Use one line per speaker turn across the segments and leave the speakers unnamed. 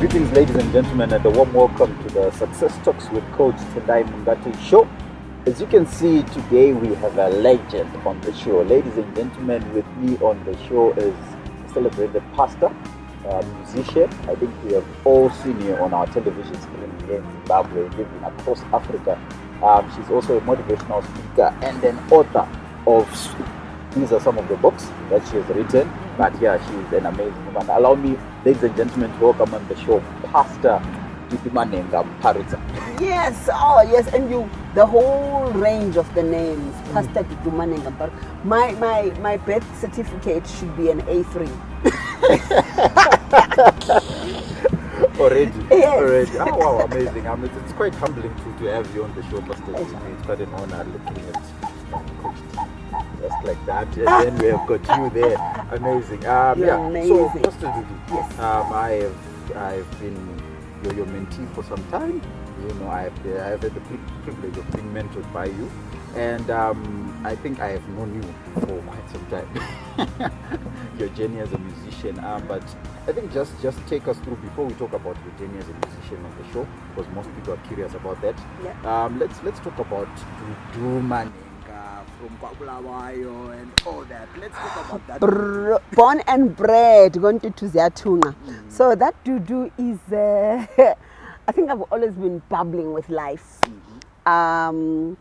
Greetings, ladies and gentlemen, and a warm welcome to the Success Talks with Coach Tendai Mungate show. As you can see, today we have a legend on the show. Ladies and gentlemen, with me on the show is a celebrated pastor, musician. I think we have all seen her on our television screen here in Zimbabwe, living across Africa. She's also a motivational speaker and an author of, these are some of the books that she has written. But yeah, she's an amazing woman. Allow me, ladies and gentlemen, to welcome on the show Pastor Dudu Manhenga Muparutsa.
Yes, oh yes, and the whole range of the names, Pastor Dudu Manhenga Muparutsa. My birth certificate should be an A3.
Already?
Yes.
Already. Oh, wow, amazing. It's quite humbling to have you on the show, Pastor Dudu. It's quite an honor looking at Coach T. Just like that, and then we have got you there. Amazing.
Amazing.
So, Pastor Dudu,
Yes.
I've been your mentee for some time. You know, I've had the privilege of being mentored by you, and I think I have known you for quite some time. Your journey as a musician, but I think just take us through before we talk about your journey as a musician on the show, because most people are curious about that.
Yeah.
Let's talk about Dudu Manhenga from Kwabulawayo and all that. Let's talk about that.
Born and bred, going to Tuziatunga. So that Dudu is, I think I've always been bubbling with life. From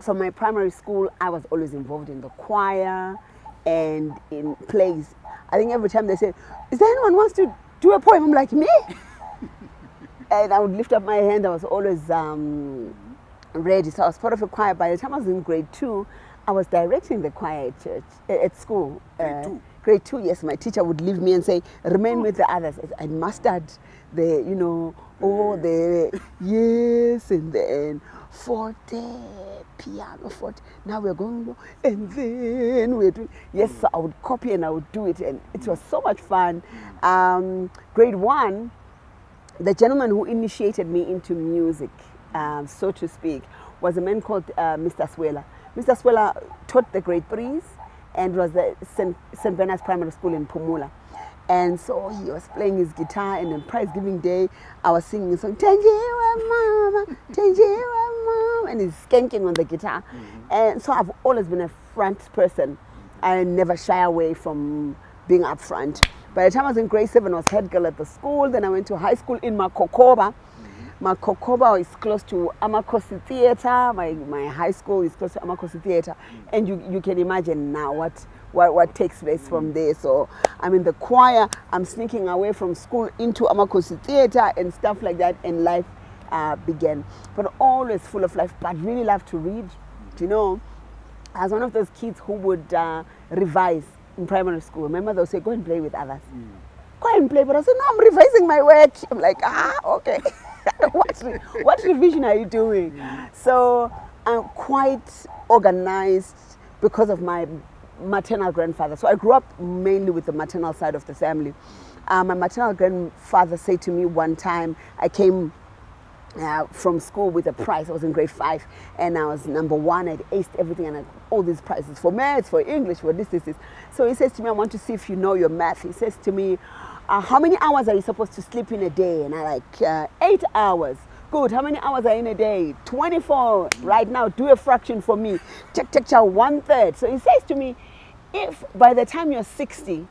my primary school, I was always involved in the choir and in plays. I think every time they say, is there anyone who wants to do a poem? I'm like, me? And I would lift up my hand. I was always ready. So I was part of a choir. By the time I was in grade 2, I was directing the choir at church, at school. Grade 2, yes. My teacher would leave me and say, remain with the others. I mastered the, all the yes, and then forte, piano, forte. Now we're going, and then we're doing, yes, so I would copy and I would do it. And it was so much fun. Grade 1, the gentleman who initiated me into music, so to speak, was a man called Mr. Swela. Mr. Swela taught the grade 3s and was the St. Bernard's Primary School in Pumula. And so he was playing his guitar, and on prize giving day, I was singing a song, Tenjiwa Mama, Tenjiwa Mama, and he's skanking on the guitar. And so I've always been a front person. I never shy away from being up front. By the time I was in grade 7, I was head girl at the school. Then I went to high school in Makokoba. Makokoba is close to Amakosi Theatre. My high school is close to Amakosi Theatre. And you can imagine now what takes place from there. So I'm in the choir, I'm sneaking away from school into Amakosi Theatre and stuff like that, and life began. But always full of life, but really love to read. You know, I was one of those kids who would revise in primary school. Remember, they'll say, go and play with others. Go and play, but I said, no, I'm revising my work. I'm like, okay. What revision are you doing? So I'm quite organized because of my maternal grandfather. So I grew up mainly with the maternal side of the family. My maternal grandfather said to me one time, I came from school with a prize. I was in grade 5 and I was number 1. I'd aced everything and I had all these prizes for maths, for English, for this. So he says to me, I want to see if you know your math. He says to me, how many hours are you supposed to sleep in a day? And I like, 8 hours. Good. How many hours are in a day? 24. Right now, do a fraction for me. Check, 1/3. So he says to me, if by the time you're 60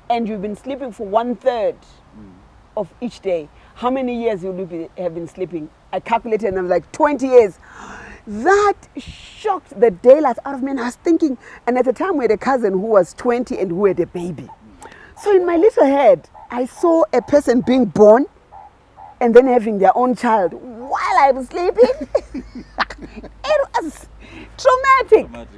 and you've been sleeping for 1/3 of each day, how many years will you have been sleeping? I calculated and I was like, 20 years. That shocked the daylight out of me. And I was thinking, and at the time we had a cousin who was 20 and who had a baby. So in my little head, I saw a person being born and then having their own child while I was sleeping. It was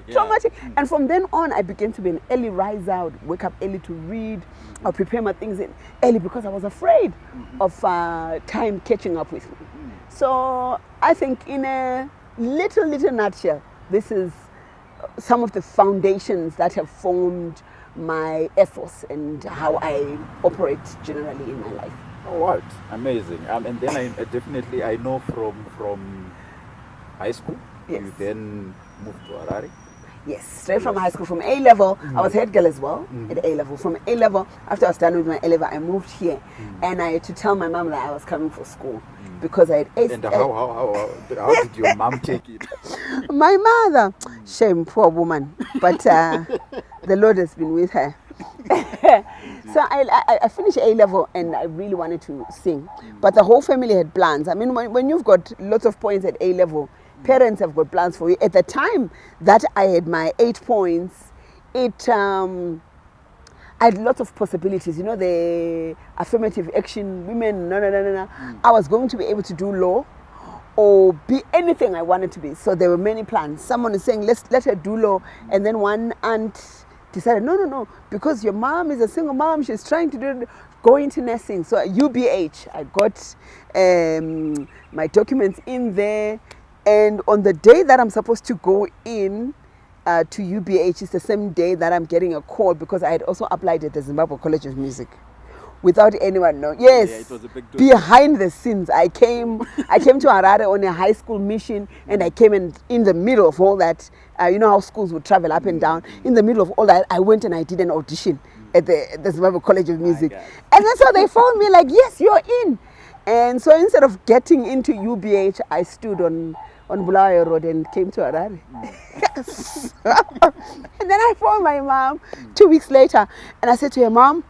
traumatic. And from then on, I began to be an early riser. I would wake up early to read. I'll prepare my things early because I was afraid of time catching up with me. So I think in a little nutshell, this is some of the foundations that have formed my ethos and how I operate generally in my life.
Oh, what? Amazing. And then I know from high school,
yes.
You then moved to Harare.
Yes, straight from high school. From A level, I was head girl as well at A level. From A level, after I was done with my A level, I moved here, and I had to tell my mom that I was coming for school because I had aced.
And how did your mom take it?
My mother, shame, poor woman, but the Lord has been with her. So I finished A level and I really wanted to sing, but the whole family had plans. I mean, when you've got lots of points at A level, parents have got plans for you. At the time that I had my 8 points, I had lots of possibilities. You know, the affirmative action, women, no. I was going to be able to do law or be anything I wanted to be. So there were many plans. Someone is saying, let her do law. And then one aunt decided, no, because your mom is a single mom, she's trying to go into nursing. So UBH, I got my documents in there. And on the day that I'm supposed to go in to UBH, is the same day that I'm getting a call because I had also applied at the Zimbabwe College of Music without anyone knowing. Yes,
it was a big deal.
Behind the scenes, I came to Harare on a high school mission, and I came in the middle of all that. You know how schools would travel up and down. In the middle of all that, I went and I did an audition at the Zimbabwe College of Music, and then so they phoned me like, "Yes, you're in." And so instead of getting into UBH, I stood on Bulawayo Road and came to Harare. And then I phoned my mom 2 weeks later, and I said to her, "Mom,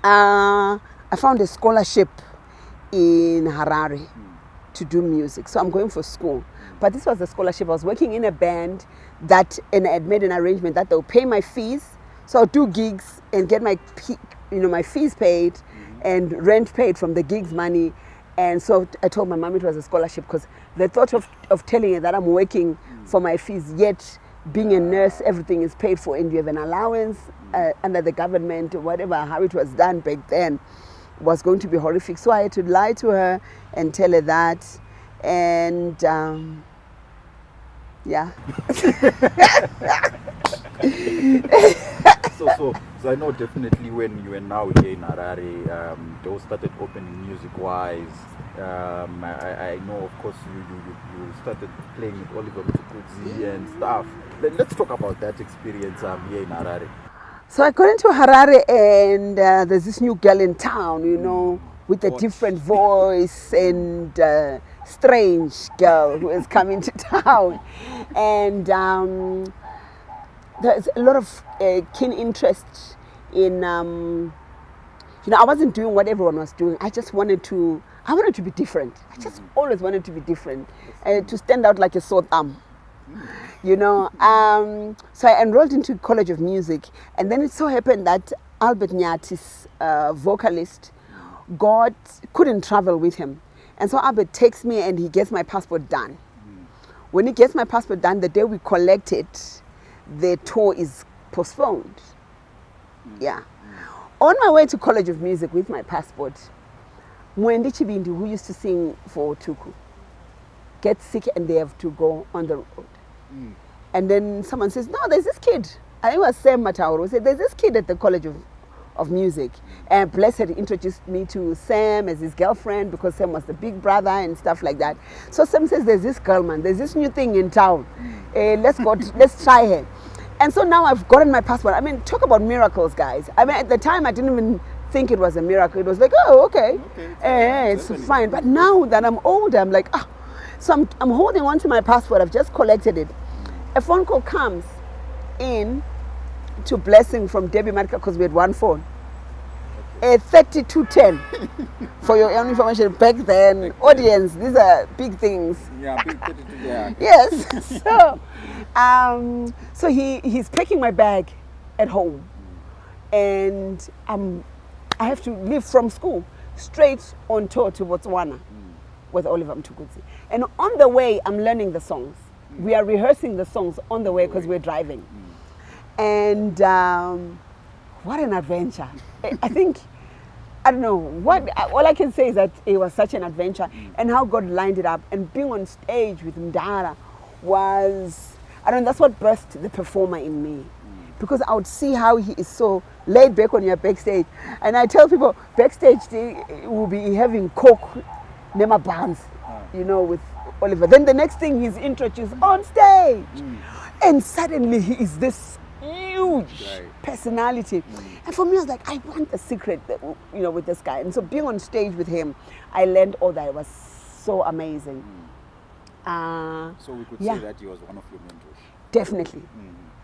I found a scholarship in Harare to do music, so I'm going for school." But this was the scholarship. I was working in a band and I had made an arrangement that they'll pay my fees, so I'll do gigs and get my fees paid and rent paid from the gigs money. And so I told my mom it was a scholarship because the thought of telling her that I'm working for my fees, yet being a nurse, everything is paid for, and you have an allowance under the government or whatever, how it was done back then, was going to be horrific. So I had to lie to her and tell her that. And yeah.
So I know definitely when you were now here in Harare, those started opening music-wise. I know, of course, you started playing with Oliver Mtukudzi and stuff. Let's talk about that experience here in Harare.
So I got into Harare, and there's this new girl in town, you know, with a different voice and strange girl who has come into town. And there's a lot of keen interest in, I wasn't doing what everyone was doing. I wanted to be different. I just always wanted to be different, to stand out like a sore thumb. So I enrolled into College of Music, and then it so happened that Albert Nyati's vocalist couldn't travel with him. And so Albert takes me and he gets my passport done. When he gets my passport done, the day we collect it, the tour is postponed. Yeah. On my way to College of Music with my passport, Mwende Chibindi, who used to sing for Tuku, gets sick and they have to go on the road. And then someone says, "No, there's this kid." I think it was Sam Matauro, who said, "There's this kid at the College of Music." And Bless had introduced me to Sam as his girlfriend because Sam was the big brother and stuff like that. So Sam says, "There's this girl, man. There's this new thing in town. Let's try her." And so now I've gotten my passport. I mean, talk about miracles, guys. I mean, at the time, I didn't even think it was a miracle. It was like, oh, okay. It's fine. But now that I'm older, I'm like, So I'm holding on to my passport. I've just collected it. A phone call comes in to Blessing from Debbie Marika because we had one phone. A 3210 for your own information. Back then, audience, these are big things.
Yeah, big 32, yeah.
Yes. So he's packing my bag at home, and I have to leave from school straight on tour to Botswana with Oliver Mtukudzi. And on the way, I'm learning the songs. We are rehearsing the songs on the way because we're driving. And what an adventure. I don't know, all I can say is that it was such an adventure, and how God lined it up. And being on stage with Ndara was, that's what birthed the performer in me. Because I would see how he is so laid back on your backstage. And I tell people, backstage they will be having Coke, Nema buns, with Oliver. Then the next thing he's introduced on stage. And suddenly he is this huge personality. And for me, I was like, I want the secret, that, with this guy. And so being on stage with him, I learned all that. It was so amazing.
So we could say that he was one of your mentors.
Definitely.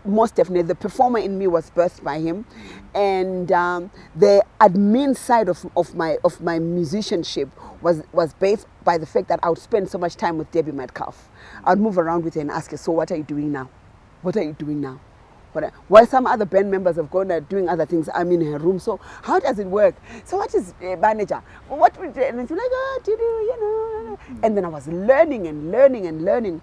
Most definitely. The performer in me was birthed by him. And the admin side of my musicianship was based by the fact that I would spend so much time with Debbie Metcalf. I'd move around with her and ask her, so what are you doing now? What are you doing now? While some other band members have gone doing other things, I'm in her room. So how does it work? So what is manager? What would and she's like, oh, Dudu, And then I was learning and learning and learning.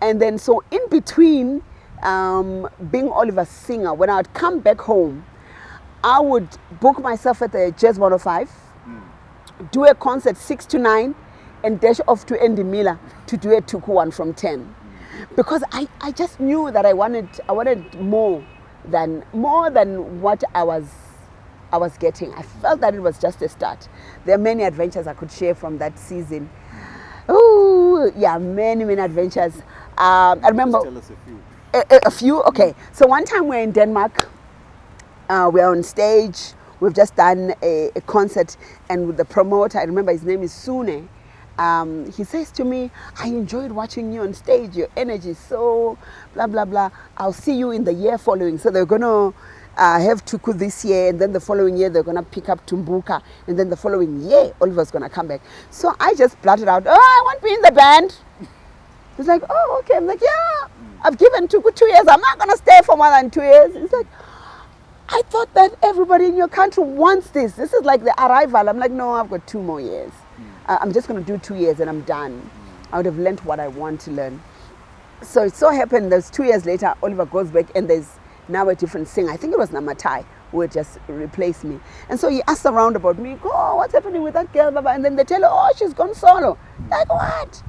And then so in between being Oliver's singer, when I would come back home, I would book myself at the Jazz 105, do a concert 6 to 9, and dash off to Andy Miller to do a Tuku one from 10. Because I just knew that I wanted more than what I was getting. I felt that it was just a start. There are many adventures I could share from that season. Oh yeah, many adventures. I remember.
Just tell us a few.
A few, okay. So one time we're in Denmark. We're on stage. We've just done a concert, and with the promoter, I remember his name is Sune. He says to me, I enjoyed watching you on stage, your energy is so blah blah blah. I'll see you in the year following. So they're gonna have Tuku this year, and then the following year they're gonna pick up Tumbuka, and then the following year Oliver's gonna come back. So I just blurted out, oh, I want to be in the band. He's like, oh, okay. I'm like, yeah, I've given Tuku 2 years, I'm not gonna stay for more than 2 years. He's like, I thought that everybody in your country wants this. This is like the arrival. I'm like, no, I've got 2 more years. I'm just going to do 2 years and I'm done. I would have learned what I want to learn. So it so happened, there's 2 years later, Oliver goes back and there's now a different singer. I think it was Namatai who had just replaced me. And so he asked around about me, oh, what's happening with that girl? And then they tell her, oh, she's gone solo. Like what?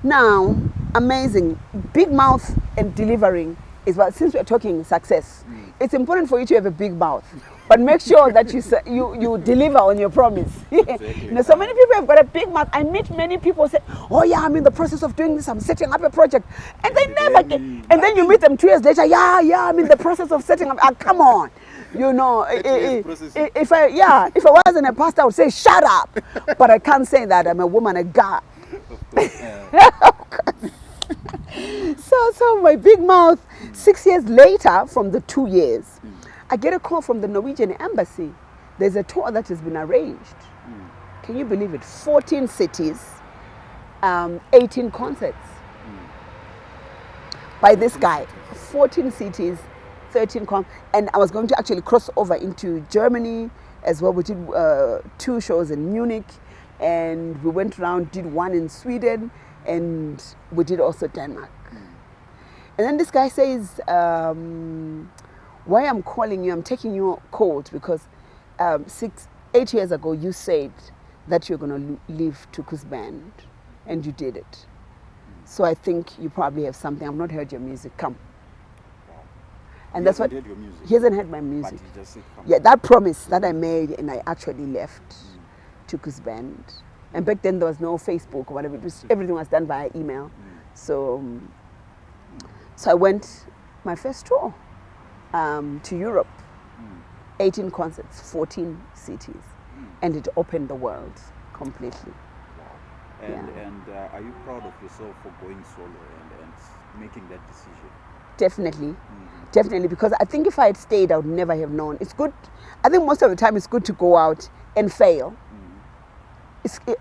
Now, amazing. Big mouth and delivering is what, since we're talking success, it's important for you to have a big mouth. But make sure that you deliver on your promise.
Exactly.
So many people have got a big mouth. I meet many people say, oh yeah, I'm in the process of doing this, I'm setting up a project. And they never get, and then you meet them 2 years later, yeah, I'm in the process of setting up, come on. If I wasn't a pastor, I would say, shut up. But I can't say that, I'm a woman, a guy. So my big mouth, 6 years later from the 2 years, I get a call from the Norwegian embassy. There's a tour that has been arranged. Can you believe it? 14 cities, 18 concerts by this guy. 14 cities, 13 concerts. And I was going to actually cross over into Germany as well. We did 2 shows in Munich, and we went around, did 1 in Sweden, and we did also Denmark. And then this guy says, why I'm calling you, I'm taking your call because 8 years ago you said that you're going to leave Tuku's band, and you did it. So I think you probably have something. I've not heard your music. Come. And that's what he hasn't heard my music.
But he just said, come.
Yeah, that promise that I made, and I actually left Tuku's band. And back then there was no Facebook or whatever. Everything was done via email. So I went my first tour to Europe, 18 concerts, 14 cities, and it opened the world completely.
And are you proud of yourself for going solo and making that decision?
Definitely. Definitely, because I think if I had stayed, I would never have known. It's good. I think most of the time it's good to go out and fail.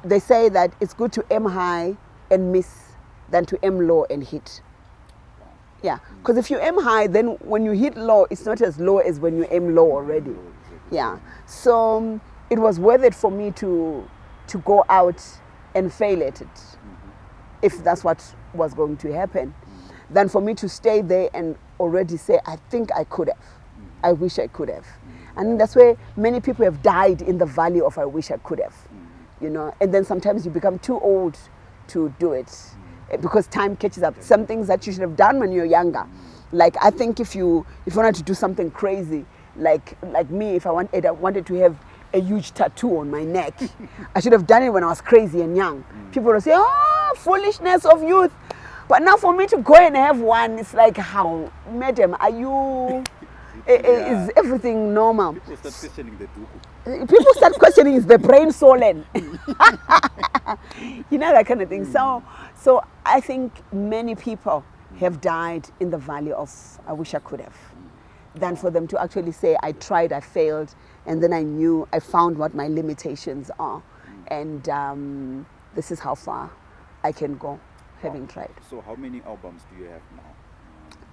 They say that it's good to aim high and miss than to aim low and hit. Yeah, because if you aim high, then when you hit low, it's not as low as when you aim low already. Yeah, so it was worth it for me to go out and fail at it, if that's what was going to happen, than for me to stay there and already say, I think I could have. I wish I could have. And that's where many people have died in the valley of I wish I could have. And then sometimes you become too old to do it. Because time catches up. Some things that you should have done when you're younger. Like I think if you wanted to do something crazy, like me, if I wanted to have a huge tattoo on my neck, I should have done it when I was crazy and young. People would say, oh, foolishness of youth. But now for me to go and have one, it's like, how? Madam, are you... Is everything normal?
People start questioning the Dudu.
People start questioning, is the brain swollen? You know, that kind of thing. So I think many people have died in the valley of, I wish I could have, than for them to actually say, I tried, I failed, and then I found what my limitations are. And this is how far I can go, having tried.
So how many albums do you have now?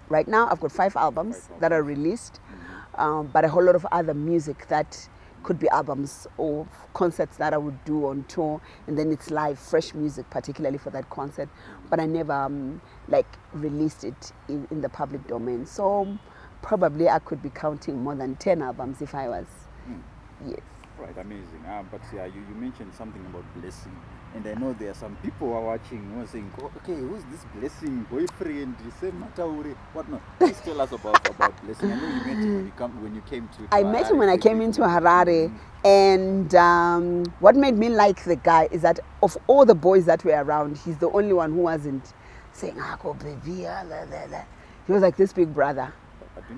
Right now, I've got 5 albums that are released, but a whole lot of other music that could be albums or concerts that I would do on tour, and then it's live, fresh music, particularly for that concert. But I never released it in the public domain. So probably I could be counting more than 10 albums if I was. Yes.
Right, amazing. But yeah, you mentioned something about blessing. And I know there are some people who are watching who are saying, okay, who's this blessing boyfriend? Whatnot. Please tell us about blessing. I know you met him when you came to
I met him when I came into Harare. And what made me like the guy is that of all the boys that were around, he's the only one who wasn't saying, go baby, He was like this big brother.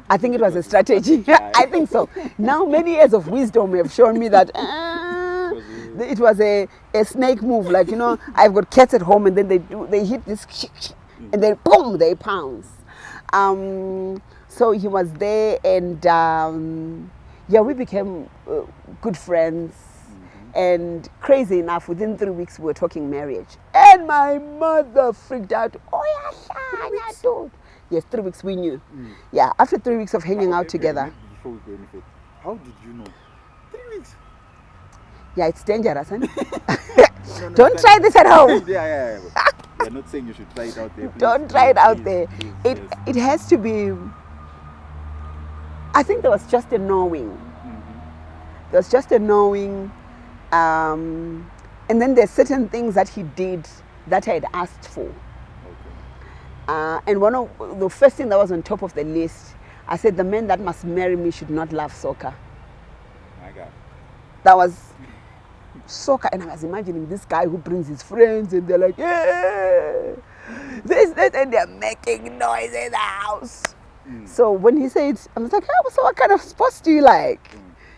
I think it was a strategy. I think so. Now many years of wisdom have shown me that it was a snake move. Like, you know, I've got cats at home and then they hit this and then boom, they pounce. So he was there and we became good friends. And crazy enough, within 3 weeks we were talking marriage. And my mother freaked out. Dude. Yes, 3 weeks we knew. Yeah, after 3 weeks of hanging out together.
Before we go any further, how did you know? 3 weeks.
Yeah, it's dangerous, huh? Don't try this at home.
Yeah. We're not saying you should try it out there. Please.
Don't try it out there. It has to be. I think there was just a knowing. There was just a knowing, and then there's certain things that he did that I had asked for. And one of the first thing that was on top of the list, I said the man that must marry me should not love soccer.
My God.
That was soccer, and I was imagining this guy who brings his friends and they're like, yeah, this, and they're making noise in the house. So when he said, I was like, so what kind of sports do you like?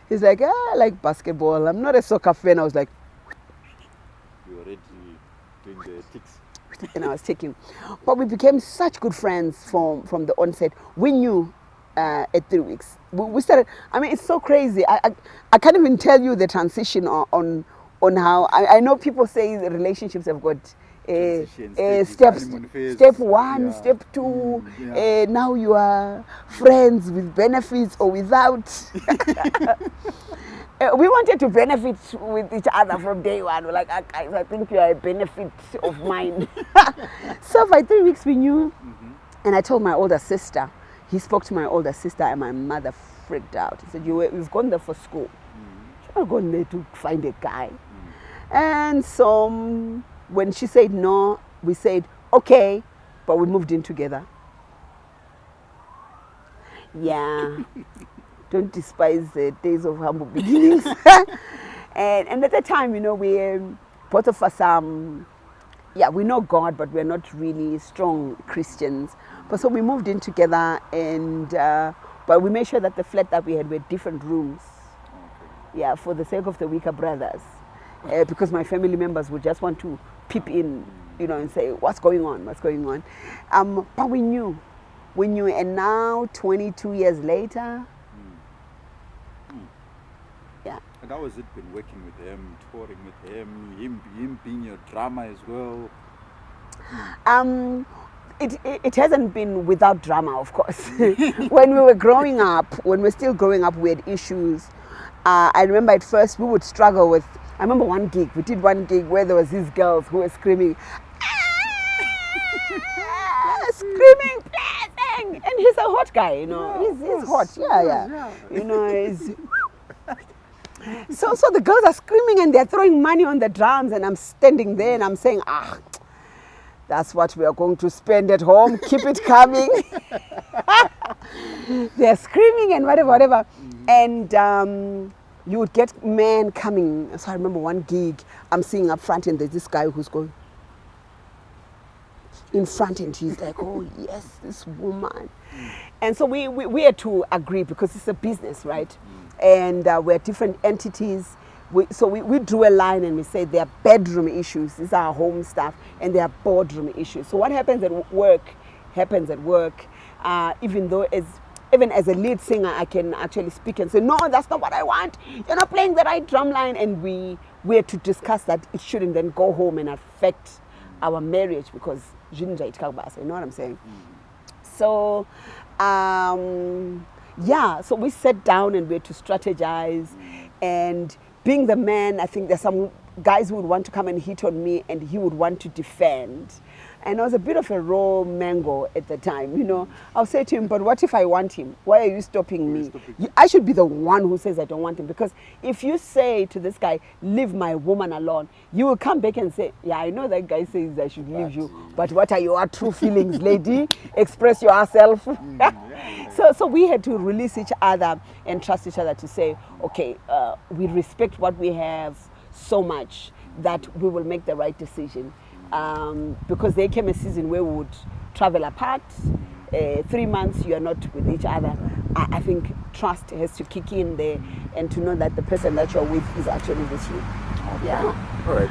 He's like, I like basketball. I'm not a soccer fan. I was like,
you're already doing the ticks.
And I was taking, but we became such good friends from the onset. We knew at 3 weeks. We started. I mean, it's so crazy. I can't even tell you the transition on how. I know people say the relationships have got steps. Step 1, step 2. Now you are friends with benefits or without. We wanted to benefit with each other from day one. We're like, I think you are a benefit of mine. So by 3 weeks we knew. And I told my older sister. He spoke to my older sister and my mother freaked out. He said, we've gone there for school. You're not going there to find a guy. And so when she said no, we said, okay, but we moved in together. Yeah. Don't despise the days of humble beginnings. and at the time, you know, we both of us, we know God, but we're not really strong Christians. But so we moved in together, and but we made sure that the flat that we had were different rooms. Yeah, for the sake of the weaker brothers, because my family members would just want to peep in, you know, and say, "What's going on? What's going on?" But we knew, and now 22 years later.
And how has it been working with him, touring with him being your drama as well?
It hasn't been without drama, of course. When we were growing up, when we were still growing up, we had issues. I remember at first we would struggle with, I remember one gig, we did one gig where there was these girls who were screaming, screaming, blessing! And he's a hot guy, you know, he's hot, yeah. You know, he's... So the girls are screaming and they're throwing money on the drums, and I'm standing there and I'm saying, that's what we are going to spend at home. Keep it coming. They're screaming and whatever. And you would get men coming. So I remember one gig, I'm singing up front and there's this guy who's going. in front, and he's like, oh yes, this woman. And so we had to agree, because it's a business, right? And we're different entities. So we drew a line and we said there are bedroom issues, these are home stuff, and there are boardroom issues. So what happens at work happens at work. Even as a lead singer, I can actually speak and say, no, that's not what I want. You're not playing the right drum line. And we had to discuss that it shouldn't then go home and affect our marriage, because you know what I'm saying? So, so we sat down and we had to strategize. And being the man, I think there's some guys who would want to come and hit on me, and he would want to defend. And I was a bit of a raw mango at the time, you know. I'll say to him, but what if I want him? Why are you stopping me? I should be the one who says I don't want him. Because if you say to this guy, leave my woman alone, you will come back and say, yeah, I know that guy says I should leave you, but what are your true feelings, lady? Express yourself. So we had to release each other and trust each other to say, okay, we respect what we have so much that we will make the right decision. Because there came a season where we would travel apart. 3 months you are not with each other. I think trust has to kick in there, and to know that the person that you're with is actually with you.
Okay.
Yeah.
All right.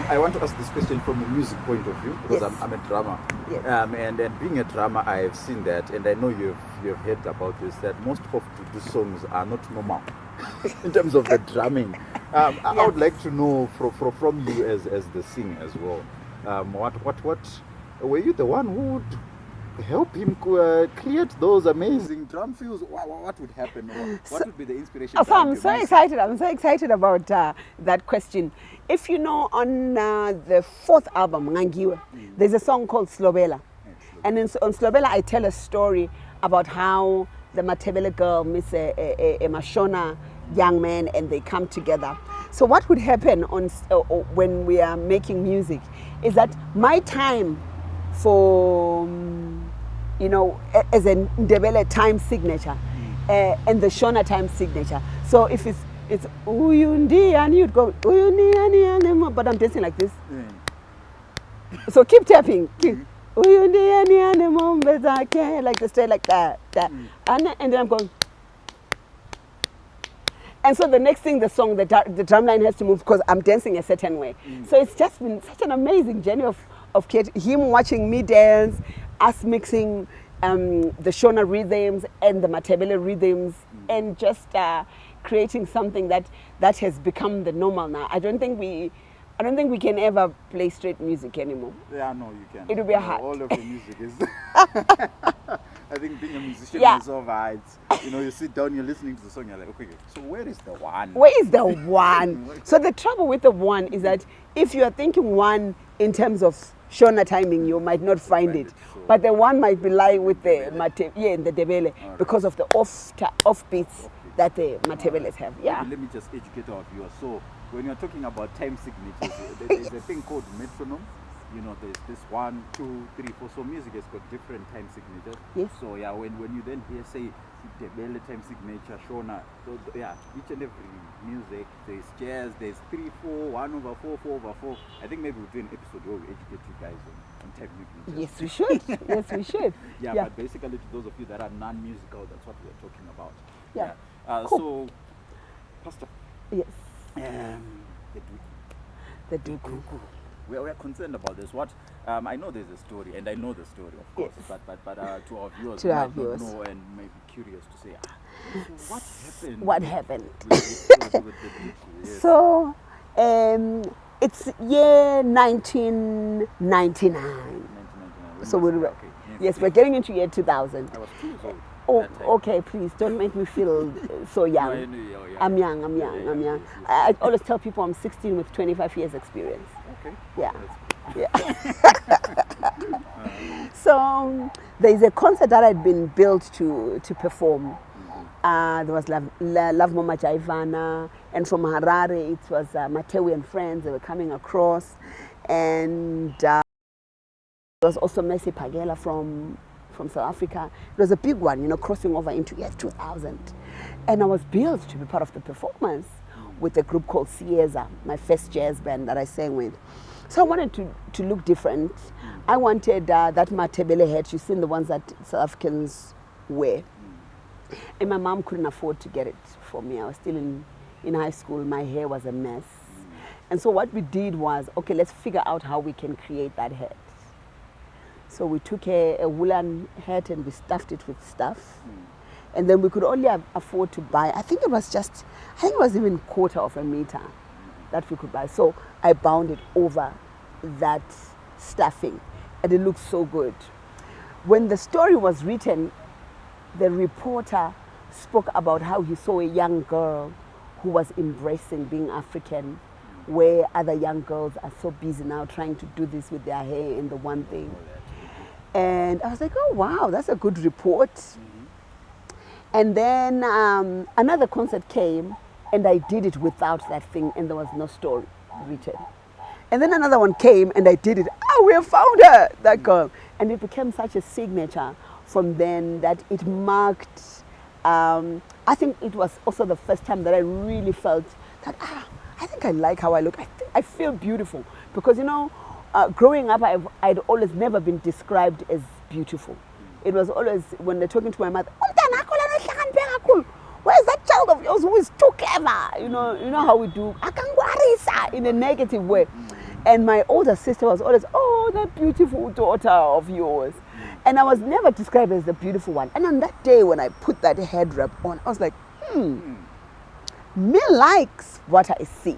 I want to ask this question from a music point of view, because
Yes.
I'm a drummer.
Yes.
And being a drummer, I have seen that, and I know you've heard about this, that most of the songs are not normal in terms of the drumming. I would like to know from you as the singer as well. What were you the one who would help him create those amazing drum fills? What would happen? What would be the inspiration?
So I'm so excited. I'm so excited about that question. If you know, on the 4th album, Ngangiwe, there's a song called Slobela. And on Slobela, I tell a story about how the Matebele girl meets a Mashona young man, and they come together. So what would happen when we are making music is that my time for, as a Ndebele time signature, and the Shona time signature. So if it's Uyundi, and you'd go Uyundi, but I'm dancing like this. So keep tapping. Like the straight like that. And then I'm going. And so the next thing, the song, the drum line has to move, because I'm dancing a certain way. So it's just been such an amazing journey of him watching me dance, us mixing the Shona rhythms and the Matebele rhythms, and just creating something that has become the normal now. I don't think we can ever play straight music anymore.
Yeah, no, you can.
It'll be hard.
All of the music is. I think being a musician
Yeah.
is so hard. You sit down, you're listening to the song, you're like, okay, so where is the one?
Where is the one? So the trouble with the one is that if you are thinking one in terms of Shona timing, you might not find it. But the one might be lying with the in the Debele, because of the off beats that the Matebeles have. Yeah.
Let me just educate our viewers. So when you're talking about time signatures, there's a thing called metronome. There's this 1, 2, 3, 4. So music has got different time signatures.
Yes.
So yeah, when you then hear, say, the Bele time signature, Shona, each and every music, there's jazz, there's 3, 4, 1/4, 4/4. I think maybe we'll do an episode where we educate you guys on time signatures.
Yes, we should. Yes, we should.
Yeah, but basically to those of you that are non-musical, that's what we're talking about.
Yeah.
So,
Cool.
Pastor.
Yes.
The Dudu. We're concerned about this. I know there's a story, and I know the story, of course.
Yes.
But to our viewers,
To
who
our
might
viewers.
not know and may be curious to say, so what happened?
What happened?
With the Dudu? Yes.
So, it's year 1999.
1999.
So we're
okay.
yes, we're getting into year 2000.
I was 2 years old.
Oh,
that time.
okay, please don't make me feel so young.
No, I know you're young.
I'm young, I'm young,
Yeah,
I'm young.
yes, yes.
I always tell people I'm 16 with 25 years experience.
Okay.
Yeah.
That's
Yeah. So there's a concert that had been built to perform. There was Love Mama Jaivana, and from Harare it was Matewi and friends. They were coming across, and there was also Messi Pagela from South Africa. It was a big one, crossing over into year 2000. And I was billed to be part of the performance with a group called Sieza, my first jazz band that I sang with. So I wanted to look different. I wanted that Matebele hat. You've seen the ones that South Africans wear. And my mom couldn't afford to get it for me. I was still in high school. My hair was a mess. And so what we did was, okay, let's figure out how we can create that hat. So we took a woolen hat and we stuffed it with stuff. And then we could only afford to buy, I think it was even quarter of a meter that we could buy. So I bound it over that stuffing and it looked so good. When the story was written, the reporter spoke about how he saw a young girl who was embracing being African, where other young girls are so busy now trying to do this with their hair and the one thing. And I was like, oh wow, that's a good report. And then another concert came and I did it without that thing and there was no story written. And then another one came and I did it. Oh, we have found her, that girl. And it became such a signature from then that it marked, I think it was also the first time that I really felt that, I think I like how I look. I feel beautiful. Because, you know, growing up, I'd always never been described as beautiful. It was always, when they're talking to my mother, where's that child of yours who is too clever? You know how we do, in a negative way. And my older sister was always, oh, that beautiful daughter of yours. And I was never described as the beautiful one. And on that day when I put that head wrap on, I was like, me likes what I see.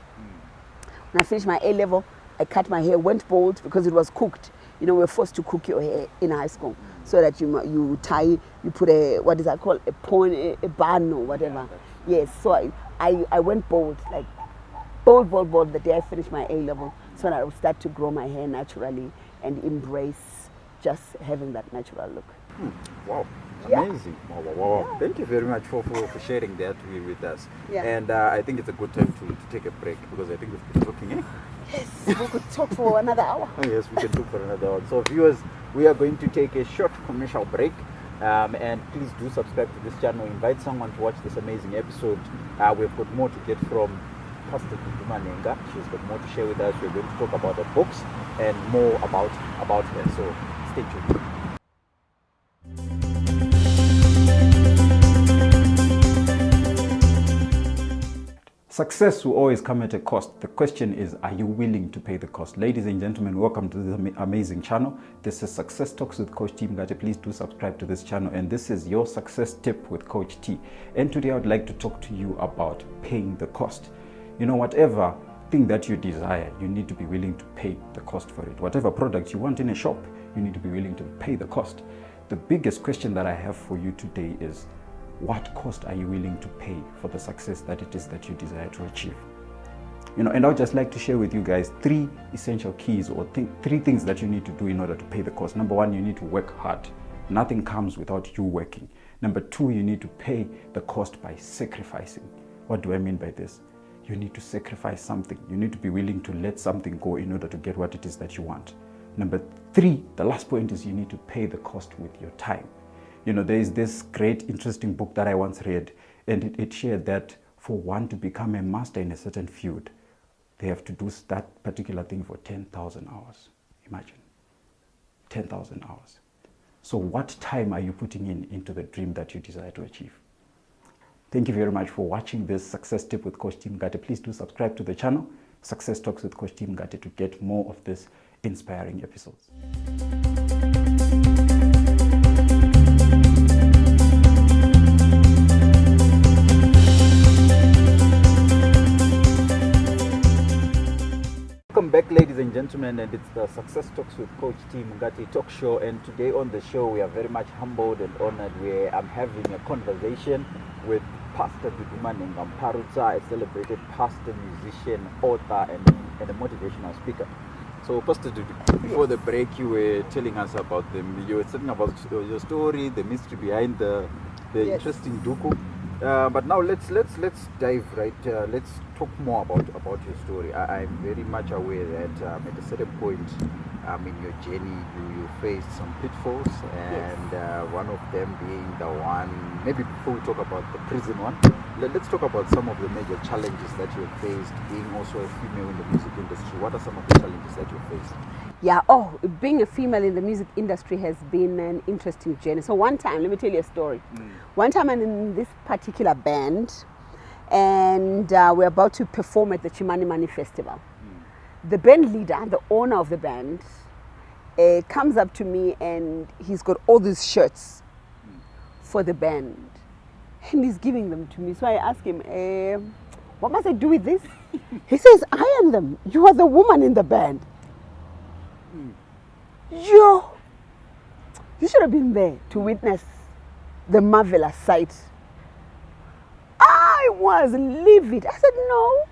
When I finished my A-level, I cut my hair, went bald because it was cooked. You know, we're forced to cook your hair in high school so that you tie, you put a, what is that called, a bun or whatever. Yes, so I went bald, like bald the day I finished my A-level. So I would start to grow my hair naturally and embrace just having that natural look.
Wow,
Yeah.
amazing. Wow.
Yeah.
Thank you very much for sharing that with us.
Yeah.
And I think it's a good time to take a break because I think we've been talking.
Yes, we could talk for another hour.
Oh, yes, we can talk for another hour. So viewers, we are going to take a short commercial break. And please do subscribe to this channel. Invite someone to watch this amazing episode. We've got more to get from Pastor Dudu Manhenga. She's got more to share with us. We're going to talk about her books and more about her. So stay tuned. Success will always come at a cost. The question is, are you willing to pay the cost? Ladies and gentlemen, welcome to this amazing channel. This is Success Talks with Coach T. Mungate. Please do subscribe to this channel. And this is your success tip with Coach T. And today I would like to talk to you about paying the cost. You know, whatever thing that you desire, you need to be willing to pay the cost for it. Whatever product you want in a shop, you need to be willing to pay the cost. The biggest question that I have for you today is, what cost are you willing to pay for the success that it is that you desire to achieve? You know, and I would just like to share with you guys 3 essential keys or 3 things that you need to do in order to pay the cost. Number 1, you need to work hard. Nothing comes without you working. Number 2, you need to pay the cost by sacrificing. What do I mean by this? You need to sacrifice something. You need to be willing to let something go in order to get what it is that you want. Number 3, the last point is you need to pay the cost with your time. You know, there is this great, interesting book that I once read, and it shared that for one to become a master in a certain field, they have to do that particular thing for 10,000 hours. Imagine, 10,000 hours. So what time are you putting into the dream that you desire to achieve? Thank you very much for watching this Success Tip with Coach T. Mungate. Please do subscribe to the channel, Success Talks with Coach T. Mungate, to get more of these inspiring episodes. Welcome back, ladies and gentlemen, and it's the Success Talks with Coach T. Mungate talk show. And today on the show, we are very much humbled and honored where I'm having a conversation with Pastor Dudu Manhenga Muparutsa, a celebrated pastor, musician, author, and a motivational speaker. So, Pastor Dudu, before the break, you were telling us about you were telling about your story, the mystery behind the
Yes.
interesting duku. But now let's dive right. Let's talk more about your story. I'm very much aware that at a certain point in your journey, you faced some pitfalls, and one of them being the one, maybe before we talk about the prison one, let's talk about some of the major challenges that you faced being also a female in the music industry. What are some of the challenges that you faced?
Yeah, being a female in the music industry has been an interesting journey. So one time, let me tell you a story. One time I'm in this particular band, and we're about to perform at the Chimani Mani Festival. The band leader, the owner of the band, comes up to me, and he's got all these shirts for the band, and he's giving them to me. So I ask him, what must I do with this? He says, iron them. You are the woman in the band. You should have been there to witness the marvelous sight. I was livid. I said, no,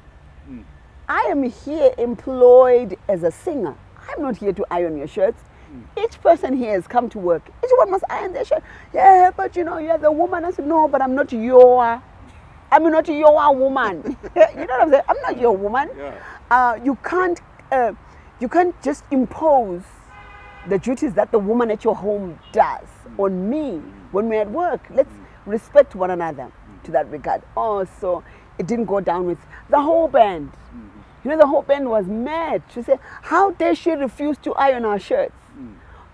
I am here employed as a singer. I'm not here to iron your shirts. Each person here has come to work. Each one must iron their shirt. Yeah, but you know, you're the woman. I said, no, but I'm not your woman. You know what I'm saying? I'm not your woman. Yeah. You can't just impose the duties that the woman at your home does on me when we're at work. Let's respect one another to that regard. So it didn't go down with the whole band. You know, the whole band was mad. She said, how dare she refuse to iron our shirts?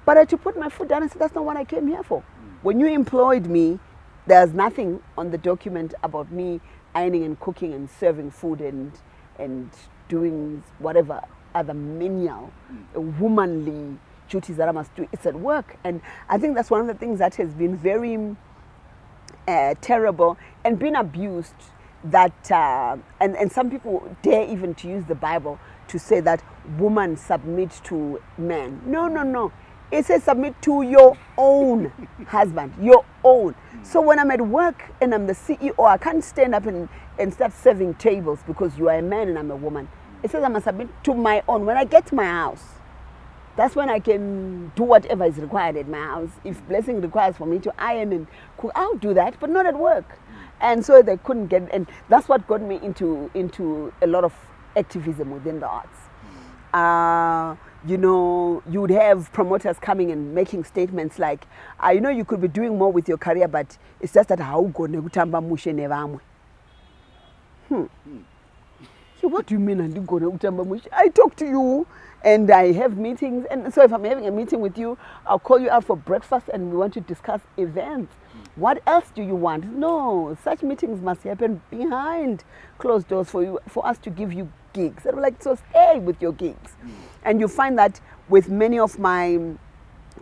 But I had to put my foot down and say, that's not what I came here for. When you employed me, there's nothing on the document about me ironing and cooking and serving food and doing whatever other menial, womanly duties that I must do. It's at work. And I think that's one of the things that has been very terrible and been abused, that and some people dare even to use the Bible to say that woman submit to man. No. It says submit to your own husband, your own. So when I'm at work and I'm the CEO, I can't stand up and start serving tables because you are a man and I'm a woman. It says I must submit to my own. When I get to my house, that's when I can do whatever is required at my house. If blessing requires for me to iron and cook, I'll do that, but not at work. And so they couldn't get, and that's what got me into a lot of activism within the arts. You know, you would have promoters coming and making statements like, you know, you could be doing more with your career, but it's just that how go negutamba mushe nevamwe. So what do you mean I talk to you and I have meetings, and so if I'm having a meeting with you, I'll call you out for breakfast and we want to discuss events. What else do you want? No, such meetings must happen behind closed doors for us to give you gigs. And I'm like, so stay with your gigs. And you find that with many of my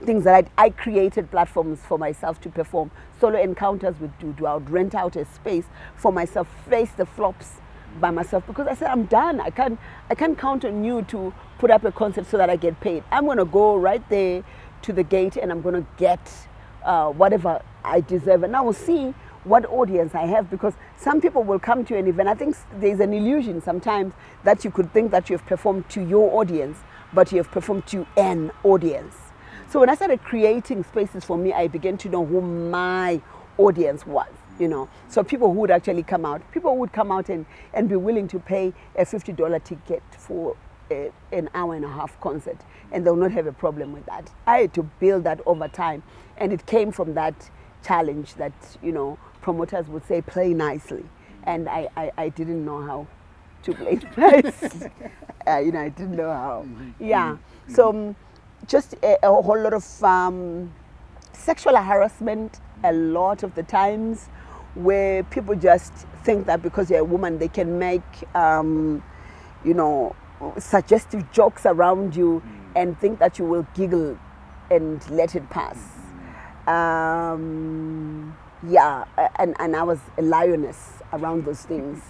things that I created platforms for myself to perform solo encounters with Dudu. I would rent out a space for myself, face the flops by myself, because I said I'm done. I can't count on you to put up a concert so that I get paid. I'm going to go right there to the gate and I'm going to get whatever I deserve, and I will see what audience I have, because some people will come to an event. I think there's an illusion sometimes that you could think that you have performed to your audience, but you have performed to an audience. So when I started creating spaces for me, I began to know who my audience was, you know. So people who would actually come out, and be willing to pay a $50 ticket for an hour and a half concert, and they'll not have a problem with that. I had to build that over time, and it came from that challenge that, you know, promoters would say play nicely, and I didn't know how to play nicely. You know, I didn't know how. Yeah. So just a whole lot of sexual harassment a lot of the times, where people just think that because you're a woman they can make you know, suggestive jokes around you and think that you will giggle and let it pass. Yeah, and I was a lioness around those things.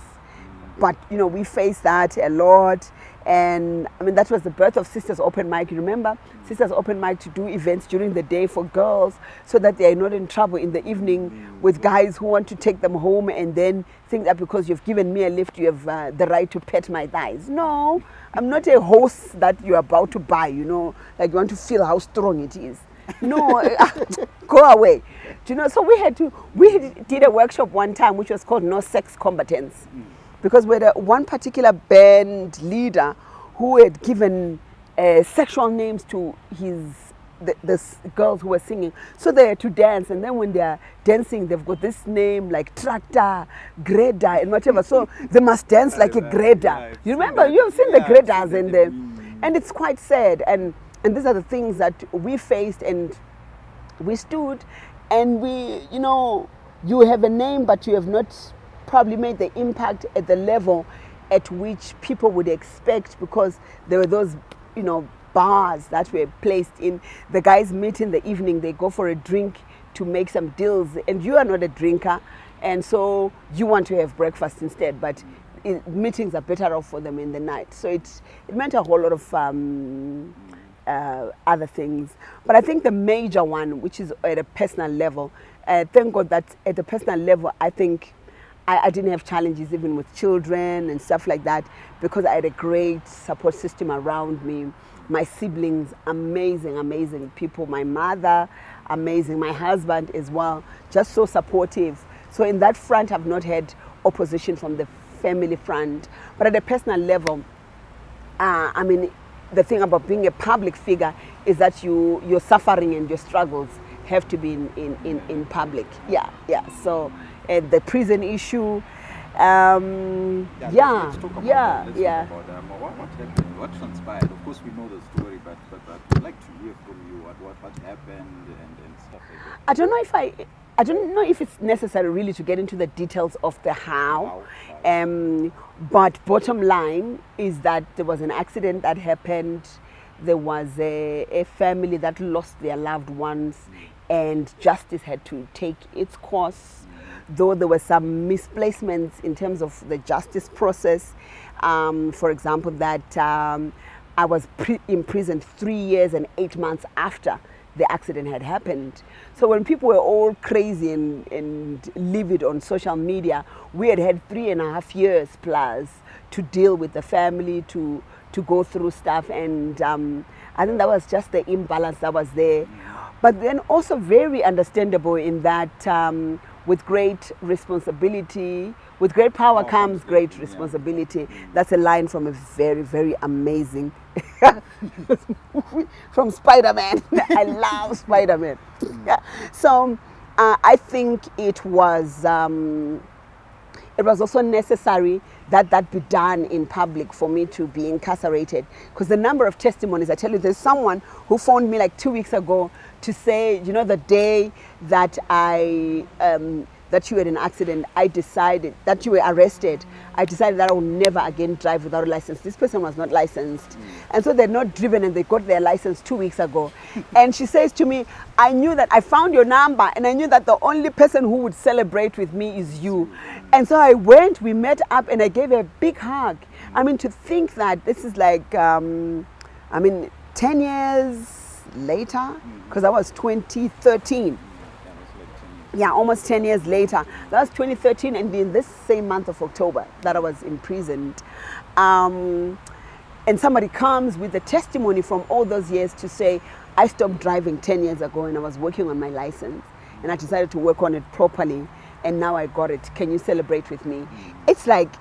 But, you know, we faced that a lot. And, I mean, that was the birth of Sisters Open Mic. You remember? Sisters Open Mic to do events during the day for girls so that they are not in trouble in the evening with guys who want to take them home and then think that because you've given me a lift, you have the right to pet my thighs. No, I'm not a horse that you're about to buy, you know, like you want to feel how strong it is. No, go away. Do you know, so we did a workshop one time which was called No Sex Combatants. Because we had one particular band leader who had given sexual names to the girls who were singing. So they had to dance, and then when they are dancing, they've got this name like Tractor, Grader, and whatever. So they must dance like a grader. You remember? You have seen the graders and it's quite sad. And these are the things that we faced, and we stood, and you have a name, but you have not probably made the impact at the level at which people would expect, because there were those, bars that were placed in. The guys meet in the evening, they go for a drink to make some deals, and you are not a drinker, and so you want to have breakfast instead, but meetings are better off for them in the night. So it meant a whole lot of other things. But I think the major one, which is at a personal level, thank God that at the personal level, I think I didn't have challenges even with children and stuff like that, because I had a great support system around me. My siblings, amazing people. My mother, amazing. My husband as well, just so supportive. So in that front, I've not had opposition from the family front. But at a personal level, the thing about being a public figure is that your suffering and your struggles have to be in public. Yeah. So the prison issue.
Let's talk about that. What happened? What transpired? Of course, we know the story, but I'd like to hear from you what happened and stuff like that.
I don't know if it's necessary really to get into the details of the how. But bottom line is that there was an accident that happened. There was a family that lost their loved ones, and justice had to take its course. Though there were some misplacements in terms of the justice process. For example, that I was imprisoned 3 years and 8 months after the accident had happened. So when people were all crazy and livid on social media, we had 3.5 years plus to deal with the family, to go through stuff. And I think that was just the imbalance that was there. But then also very understandable in that with great responsibility, with great power comes great responsibility. That's a line from a very, very amazing movie from Spider-Man. I love Spider-Man. Yeah. So I think it was also necessary that be done in public for me to be incarcerated, because the number of testimonies, I tell you, there's someone who phoned me like 2 weeks ago to say, the day that that you had an accident, I decided that you were arrested. I decided that I would never again drive without a license. This person was not licensed. And so they're not driven, and they got their license 2 weeks ago. And she says to me, I knew that I found your number, and I knew that the only person who would celebrate with me is you. And so I went, we met up, and I gave her a big hug. To think that this is like, 10 years later, because that was 2013. Yeah, almost 10 years later. That was 2013, and in this same month of October that I was imprisoned. And somebody comes with a testimony from all those years to say, I stopped driving 10 years ago and I was working on my license, and I decided to work on it properly, and now I got it. Can you celebrate with me? It's like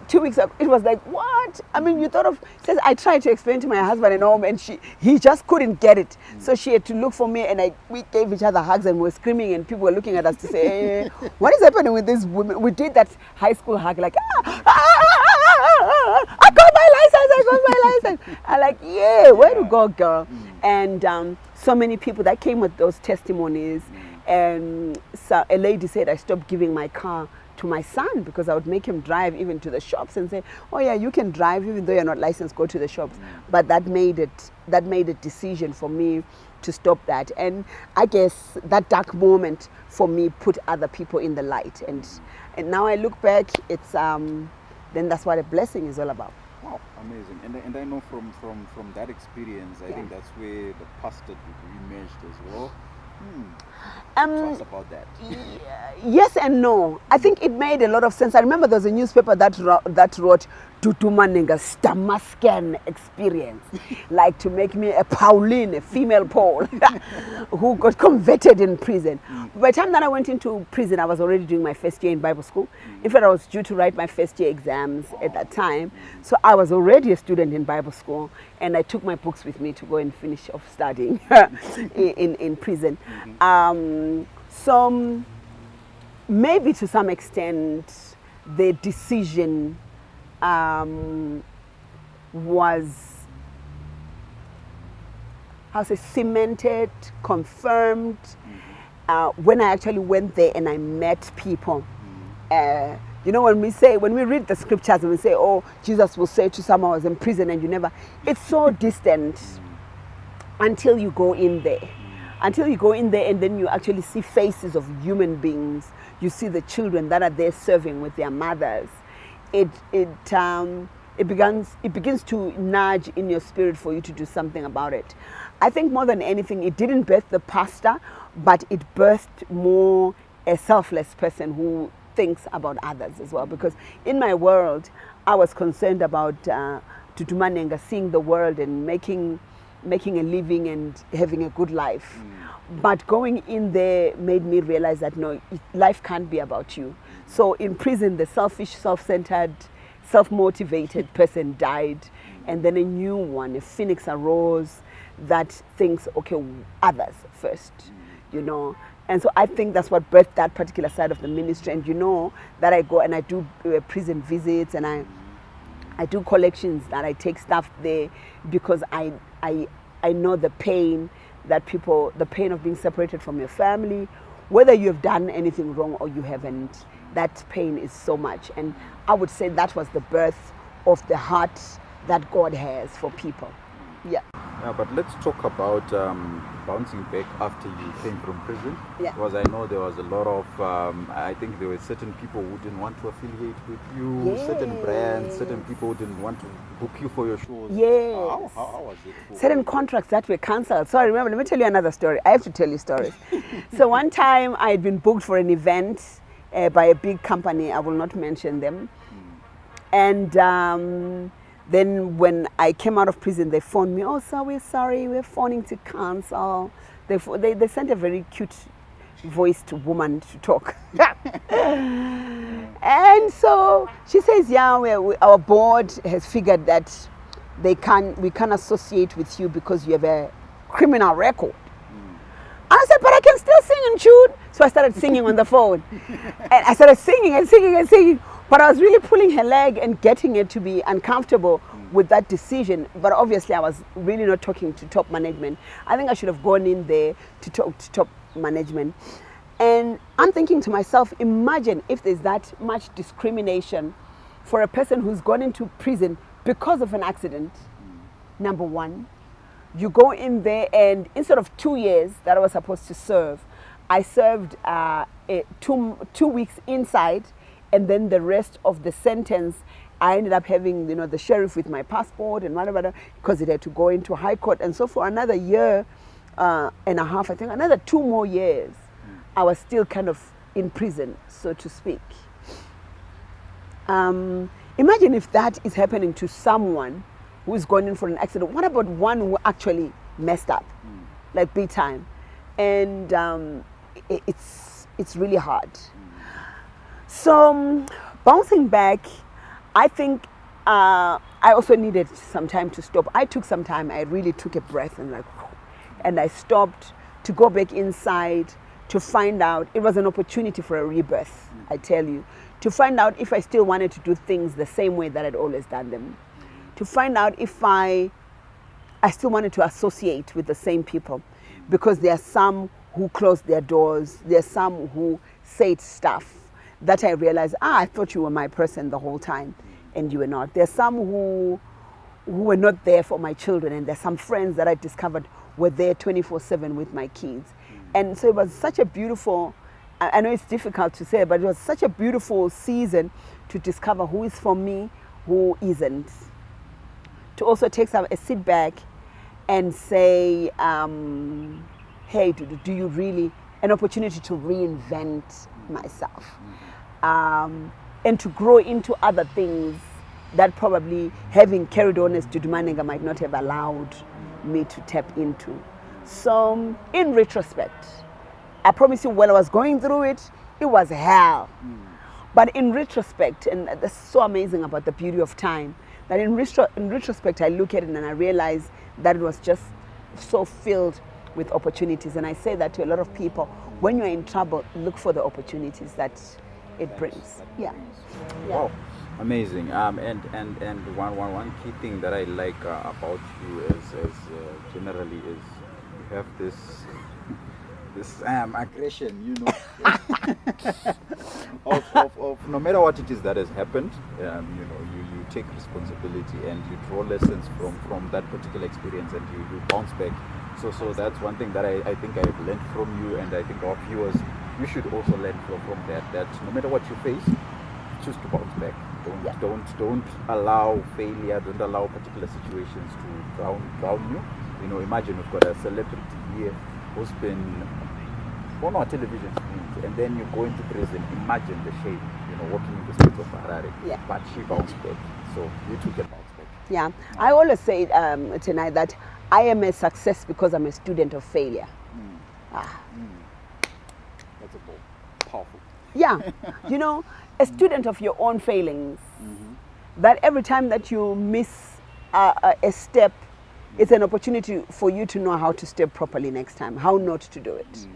2 weeks ago, it was like, what? You thought of, says, I tried to explain to my husband and all, and he just couldn't get it. So she had to look for me, and we gave each other hugs, and we were screaming, and people were looking at us to say, what is happening with this woman? We did that high school hug, like, I got my license. I'm like, yeah, where to go, girl? And so many people that came with those testimonies. And so a lady said, I stopped giving my car to my son because I would make him drive even to the shops, and say, oh yeah, you can drive even though you're not licensed, go to the shops. But that made a decision for me to stop that. And I guess that dark moment for me put other people in the light. And now I look back, it's then that's what a blessing is all about.
Wow, amazing. And I know from that experience, I think that's where the pastor emerged as well. Tell us about that. Yes
and no. I think it made a lot of sense. I remember there was a newspaper that wrote, Dudu Manhenga Damascus experience, like to make me a Pauline, a female Paul, who got converted in prison. By the time that I went into prison, I was already doing my first year in Bible school. In fact, I was due to write my first year exams at that time. So I was already a student in Bible school, and I took my books with me to go and finish off studying in prison. So maybe to some extent, the decision was, how to say, cemented, confirmed when I actually went there and I met people. You know, when we read the scriptures and we say, oh, Jesus will say to someone who was in prison and you never, it's so distant until you go in there. Until you go in there and then you actually see faces of human beings. You see the children that are there serving with their mothers. It begins to nudge in your spirit for you to do something about it. I think more than anything, it didn't birth the pastor, but it birthed more a selfless person who thinks about others as well. Because in my world, I was concerned about Dudu Manhenga seeing the world and making a living and having a good life. But going in there made me realize that no, life can't be about you. So in prison, the selfish, self-centered, self-motivated person died, and then a new one, a phoenix arose that thinks, okay, others first, you know. And so I think that's what birthed that particular side of the ministry. And you know that I go and I do prison visits, and I do collections, that I take stuff there because I know the pain that people, the pain of being separated from your family, whether you have done anything wrong or you haven't. That pain is so much. And I would say that was the birth of the heart that God has for people. Yeah.
Yeah, but let's talk about bouncing back after you came from prison.
Yeah.
Because I know there was a lot of, I think there were certain people who didn't want to affiliate with you, certain brands, certain people who didn't want to book you for your shows.
Yes.
How was it?
Certain contracts that were cancelled. Sorry, remember, let me tell you another story. I have to tell you stories. So one time I had been booked for an event by a big company. I will not mention them. And then when I came out of prison, they phoned me, oh, sir, we're sorry, we're phoning to cancel. They sent a very cute voiced woman to talk. And so she says, yeah, our board has figured that we can't associate with you because you have a criminal record. I said, but I can still sing and shoot. So I started singing on the phone. And I started singing and singing and singing. But I was really pulling her leg and getting her to be uncomfortable with that decision. But obviously I was really not talking to top management. I think I should have gone in there to talk to top management. And I'm thinking to myself, imagine if there's that much discrimination for a person who's gone into prison because of an accident. Number one, you go in there and instead of 2 years that I was supposed to serve, I served 2 weeks inside, and then the rest of the sentence I ended up having, you know, the sheriff with my passport and whatever, because it had to go into high court. And so for another year and a half, I think another 2 more years, I was still kind of in prison, so to speak. Imagine if that is happening to someone who's gone in for an accident. What about one who actually messed up, like big time? And it's really hard. So bouncing back, I think I also needed some time to stop. I took some time. I really took a breath and I stopped to go back inside to find out. It was an opportunity for a rebirth, I tell you, to find out if I still wanted to do things the same way that I'd always done them, to find out if I still wanted to associate with the same people, because there are some who closed their doors, there are some who said stuff that I realized, I thought you were my person the whole time, and you were not. There are some who were not there for my children, and there's some friends that I discovered were there 24/7 with my kids. And so it was such a beautiful, I know it's difficult to say, but it was such a beautiful season to discover who is for me, who isn't. To also take a sit back and say, hey, do you really, an opportunity to reinvent myself, and to grow into other things that probably having carried on as Dudu Manhenga might not have allowed me to tap into. So in retrospect, I promise you, when I was going through it, it was hell. But in retrospect, and that's so amazing about the beauty of time, that in retrospect, I look at it and I realize that it was just so filled with opportunities. And I say that to a lot of people, when you're in trouble, look for the opportunities that it brings. Yeah.
Wow, amazing. And one key thing that I like about you is generally is you have this aggression, of no matter what it is that has happened, you take responsibility and you draw lessons from that particular experience and you bounce back. So that's one thing that I think I've learned from you, and I think our viewers, you should also learn from that no matter what you face, choose to bounce back. Don't allow failure, don't allow particular situations to drown you. Imagine we've got a celebrity here who's been on our television screens, and then you go into prison. Imagine the shame, walking in the streets of Harare.
Yeah.
But she bounced back, so you too can bounce back.
Yeah, I always say tonight that I am a success because I'm a student of failure.
That's a powerful.
Yeah, a student of your own failings. That every time that you miss a step, it's an opportunity for you to know how to step properly next time, how not to do it.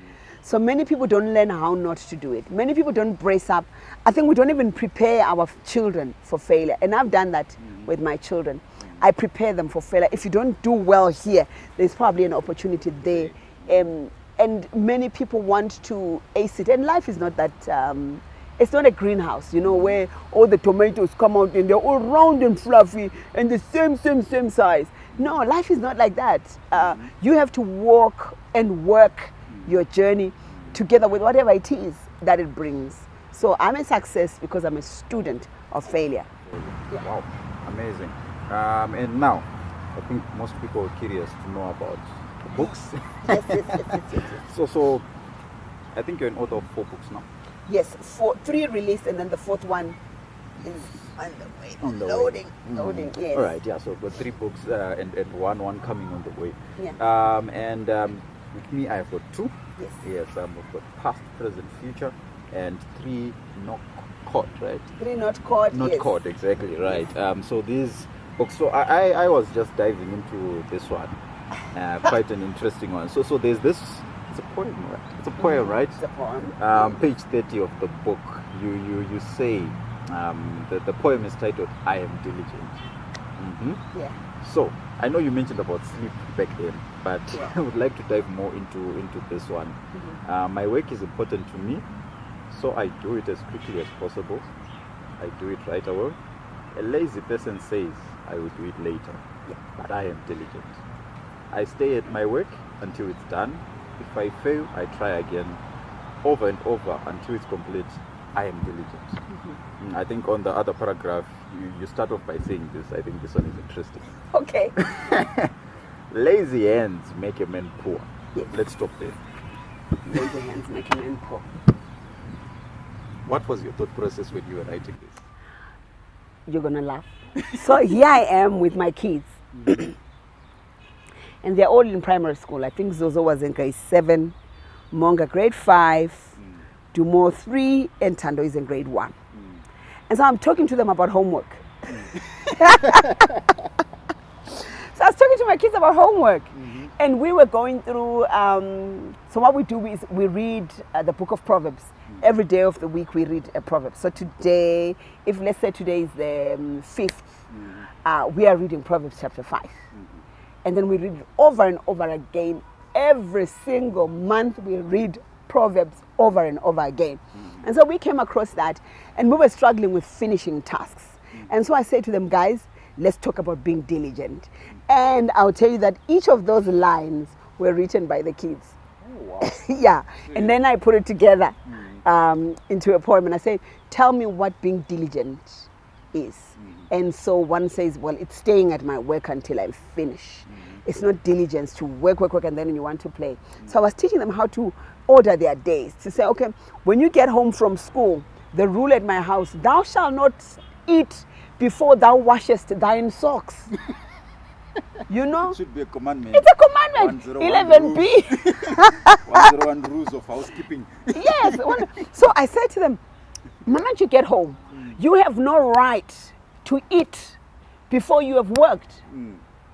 So many people don't learn how not to do it. Many people don't brace up. I think we don't even prepare our children for failure. And I've done that with my children. I prepare them for failure. If you don't do well here, there's probably an opportunity there. And many people want to ace it. And life is not that, it's not a greenhouse, where all the tomatoes come out and they're all round and fluffy and the same size. No, life is not like that. You have to walk and work your journey together with whatever it is that it brings. So I'm a success because I'm a student of failure.
Yeah. Wow, amazing. And now, I think most people are curious to know about books.
Yes.
So I think you're an author of 4 books now.
Yes, 3 released, and then the 4th one is on the way. Loading, yes.
All right, yeah, so we've got 3 books and one coming on the way.
Yeah.
With me, I've got 2.
Yes.
Yes, we've got past, present, future, and 3 not caught, right?
3 not caught.
Not
yes.
caught, exactly, right. So these books, so I was just diving into this one, quite an interesting one. So there's this, it's a poem, right? It's a poem, right?
It's a poem.
Page 30 of the book, you say, the poem is titled, I Am Diligent.
Yeah.
So, I know you mentioned about sleep back then, but
Yeah.
I would like to dive more into this one. My work is important to me, so I do it as quickly as possible. I do it right away. A lazy person says, I will do it later, but I am diligent. I stay at my work until it's done. If I fail, I try again, over and over until it's complete. I am diligent. I think on the other paragraph, you start off by saying this. I think this one is interesting.
Okay.
Lazy hands make a man poor.
Yes.
Let's stop there.
Lazy hands make a man poor.
What was your thought process when you were writing this?
You're gonna laugh. So here I am with my kids. And they're all in primary school. I think Zozo was in grade 7, Monga grade 5, Dumo 3, and Tando is in grade 1. And so I'm talking to them about homework. So I was talking to my kids about homework. And we were going through, so what we do is we read the book of Proverbs. Every day of the week we read a proverb. So today, if let's say today is the 5th, we are reading Proverbs chapter 5. And then we read it over and over again. Every single month we read Proverbs over and over again. And so we came across that and we were struggling with finishing tasks. And so I said to them, guys, let's talk about being diligent. And I'll tell you that each of those lines were written by the kids.
Oh, wow.
Yeah. And then I put it together into a poem and I said, tell me what being diligent is. And so one says, well, it's staying at my work until I finish. It's not diligence to work, and then you want to play. So I was teaching them how to order their days. To say, okay, when you get home from school, the rule at my house, thou shalt not eat before thou washest thine socks. You know?
It should be a commandment.
It's a commandment. 11b.
101 rules of housekeeping.
Yes. So I said to them, once you get home, you have no right to eat before you have worked.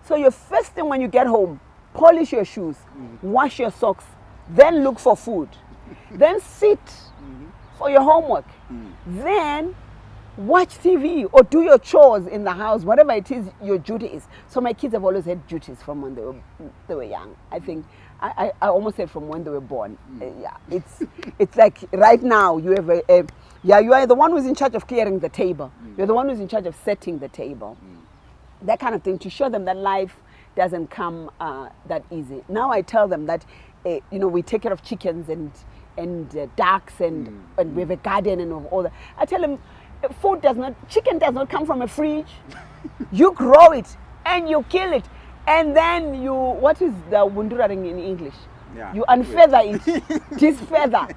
So your first thing when you get home, polish your shoes, wash your socks, then look for food, then sit for your homework, then watch TV or do your chores in the house, whatever it is your duty is. So my kids have always had duties from when they were young. I think I almost said from when they were born. Yeah, it's like right now you have you are the one who's in charge of clearing the table. You're the one who's in charge of setting the table. That kind of thing, to show them that life doesn't come that easy. Now I tell them that we take care of chickens and ducks and we have a garden and all that. I tell them chicken does not come from a fridge. You grow it and you kill it, and then what is the wunduraring in English?
Yeah.
You unfeather it, disfeather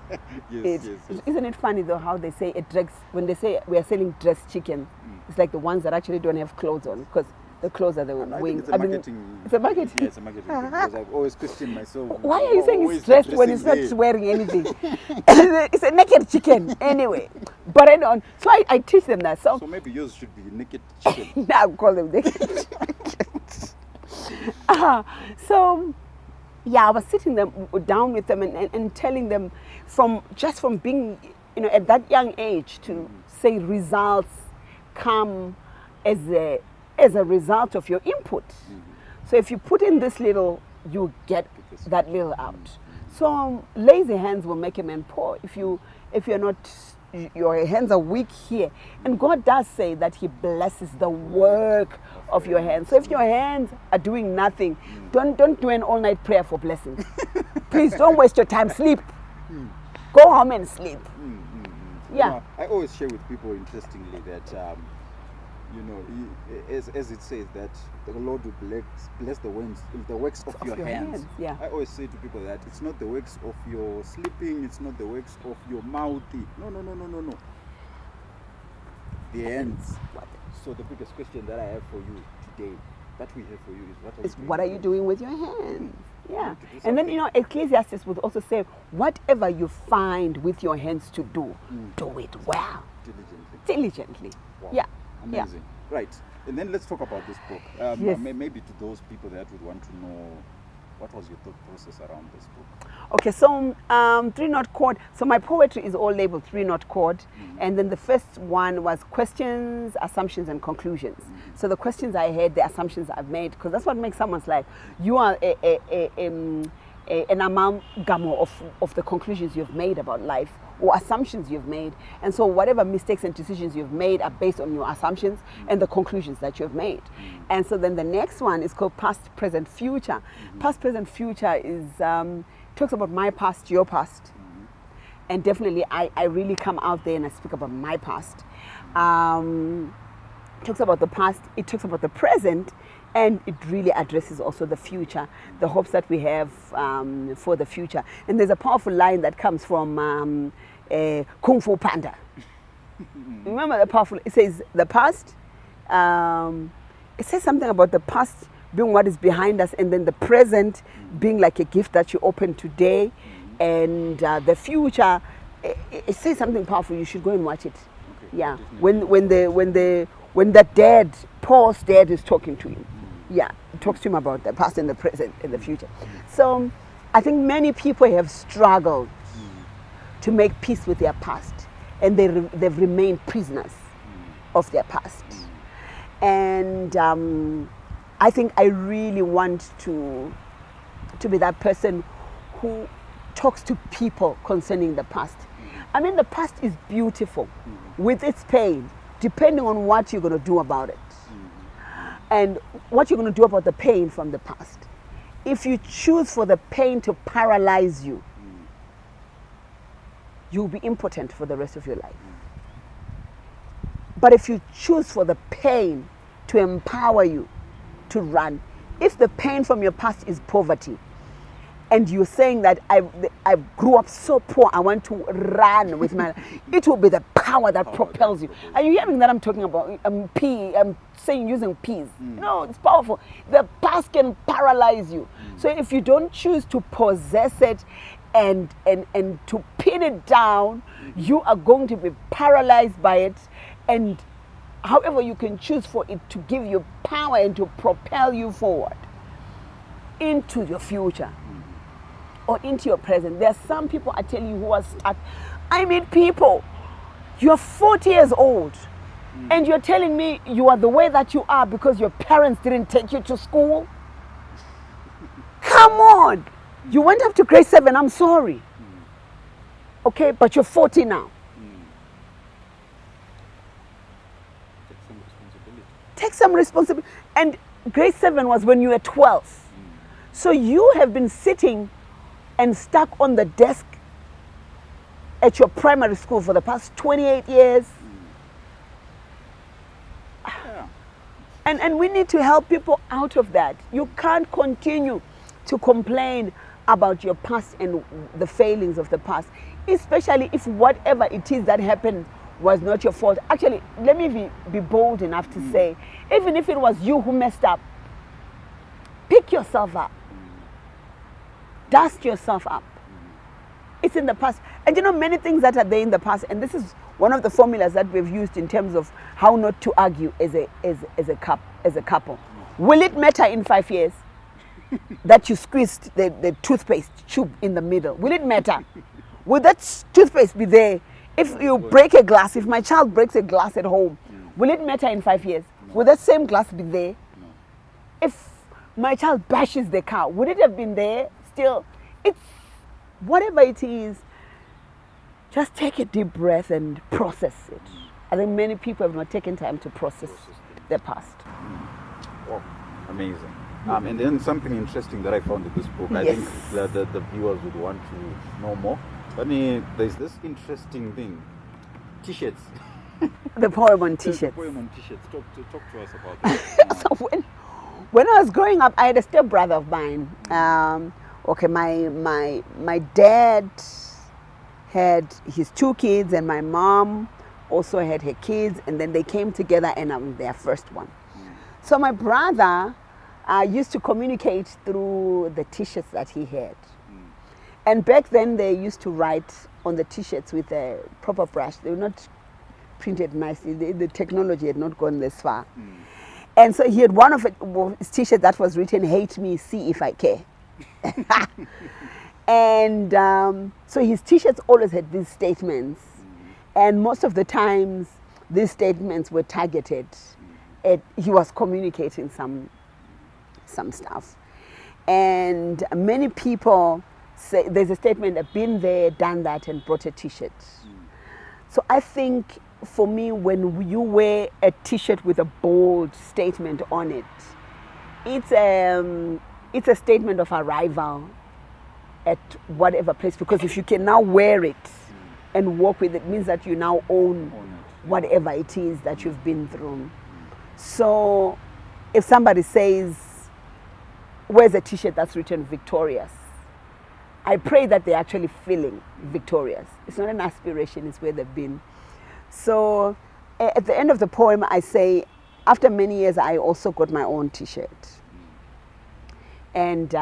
Yes,
it.
yes.
Isn't it funny though how they say it drags, when they say we are selling dressed chicken, it's like the ones that actually don't have clothes on, because the clothes are the
And I think
wings.
it's a marketing.
It's a marketing.
Yeah, it's a marketing thing, because I've always questioned myself.
Why are you saying
always
it's dressed when it's not
dressing
wearing anything? It's a naked chicken anyway. But anyway, so I teach them that.
So maybe yours should be naked chicken.
Now call them naked chickens. So yeah, I was sitting down with them and telling them from being, at that young age to say results come as a result of your input. So if you put in this little, you get that little out. So lazy hands will make a man poor. If you're not, your hands are weak here. And God does say that He blesses the work of your hands. So if your hands are doing nothing, don't do an all-night prayer for blessings. Please don't waste your time. Sleep. Go home and sleep. Yeah.
I always share with people, interestingly, that as it says that the Lord will bless the works of your hands.
Yeah.
I always say to people that it's not the works of your sleeping, it's not the works of your mouth. No. The hands. So the biggest question that I have for you today, that we have for you, is
What are you doing with your hands? Yeah.
To do
And then,
something.
Ecclesiastes would also say, whatever you find with your hands to do, do it well. Diligently.
Wow.
Yeah.
Amazing. Right. And then let's talk about this book.
Yes.
Maybe to those people that would want to know, what was your thought process around this book?
Okay, so 3-note chord. So my poetry is all labeled 3-note chord. And then the first one was questions, assumptions, and conclusions. So the questions I had, the assumptions I've made, because that's what makes someone's life. You are an amalgam of the conclusions you've made about life, or assumptions you've made. And so whatever mistakes and decisions you've made are based on your assumptions and the conclusions that you've made. And so then the next one is called past, present, future. Past, present, future is talks about my past, your past. And definitely I really come out there and I speak about my past. Talks about the past, it talks about the present, and it really addresses also the future, the hopes that we have for the future. And there's a powerful line that comes from Kung Fu Panda. Remember the powerful, it says the past, it says something about the past being what is behind us, and then the present being like a gift that you open today, and the future, it says something powerful. You should go and watch it.
Okay,
Yeah,
definitely.
when the dad, Paul's dad, is talking to him, yeah, it talks to him about the past and the present and the future. So I think many people have struggled to make peace with their past, and they've remained prisoners of their past. And I think I really want to be that person who talks to people concerning the past. I mean, the past is beautiful with its pain, depending on what you're going to do about it. And what you're going to do about the pain from the past. If you choose for the pain to paralyze you, you'll be impotent for the rest of your life. But if you choose for the pain to empower you to run, if the pain from your past is poverty, and you're saying that I grew up so poor, I want to run with my life, it will be the power that propels you. Are you hearing that I'm talking about I'm saying using P's? No, it's powerful. The past can paralyze you. So if you don't choose to possess it and to pin it down, you are going to be paralyzed by it. And however you can choose for it to give you power and to propel you forward into your future or into your present. There are some people, I tell you, who are stuck. I meet people, you're 40 years old and you're telling me you are the way that you are because your parents didn't take you to school. Come on. You went up to grade 7, I'm sorry. Okay, but you're 40 now. Take some responsibility. And grade 7 was when you were 12. So you have been sitting and stuck on the desk at your primary school for the past 28 years.
Yeah.
And we need to help people out of that. You can't continue to complain about your past and the failings of the past, especially if whatever it is that happened was not your fault. Actually, let me be bold enough to say, even if it was you who messed up, pick yourself up. Dust yourself up. It's in the past. And you know, many things that are there in the past, and this is one of the formulas that we've used in terms of how not to argue as a couple. Will it matter in 5 years that you squeezed the toothpaste tube in the middle? Will it matter? Will that toothpaste be there? If you break a glass, if my child breaks a glass at home, will it matter in 5 years? Will that same glass be there? If my child bashes the car, would it have been there still? It's whatever it is, just take a deep breath and process it. I think many people have not taken time to process their past.
Wow, amazing. And then something interesting that I found in this book, I
Yes.
think that the viewers would want to know more. I mean, there's this interesting thing, t-shirts.
The poem on
There's a
t-shirts.
poem on t-shirts. Talk to us about that.
So when I was growing up, I had a stepbrother of mine. Okay, my dad had his 2 kids, and my mom also had her kids, and then they came together, and I'm their first one. So my brother used to communicate through the t-shirts that he had. And back then they used to write on the t-shirts with a proper brush. They were not printed nicely. The technology had not gone this far. And so he had one of his t-shirts that was written, "Hate me, see if I care." And so his t-shirts always had these statements. And most of the times these statements were targeted at, he was communicating some stuff. And many people say, there's a statement, I've been there, done that, and brought a t-shirt. So I think for me, when you wear a t-shirt with a bold statement on it, it's a statement of arrival at whatever place, because if you can now wear it and walk with it, it means that you now own whatever it is that you've been through. So if somebody says, wears a t-shirt that's written victorious, I pray that they're actually feeling victorious. It's not an aspiration, it's where they've been. So at the end of the poem, I say, after many years, I also got my own t-shirt. And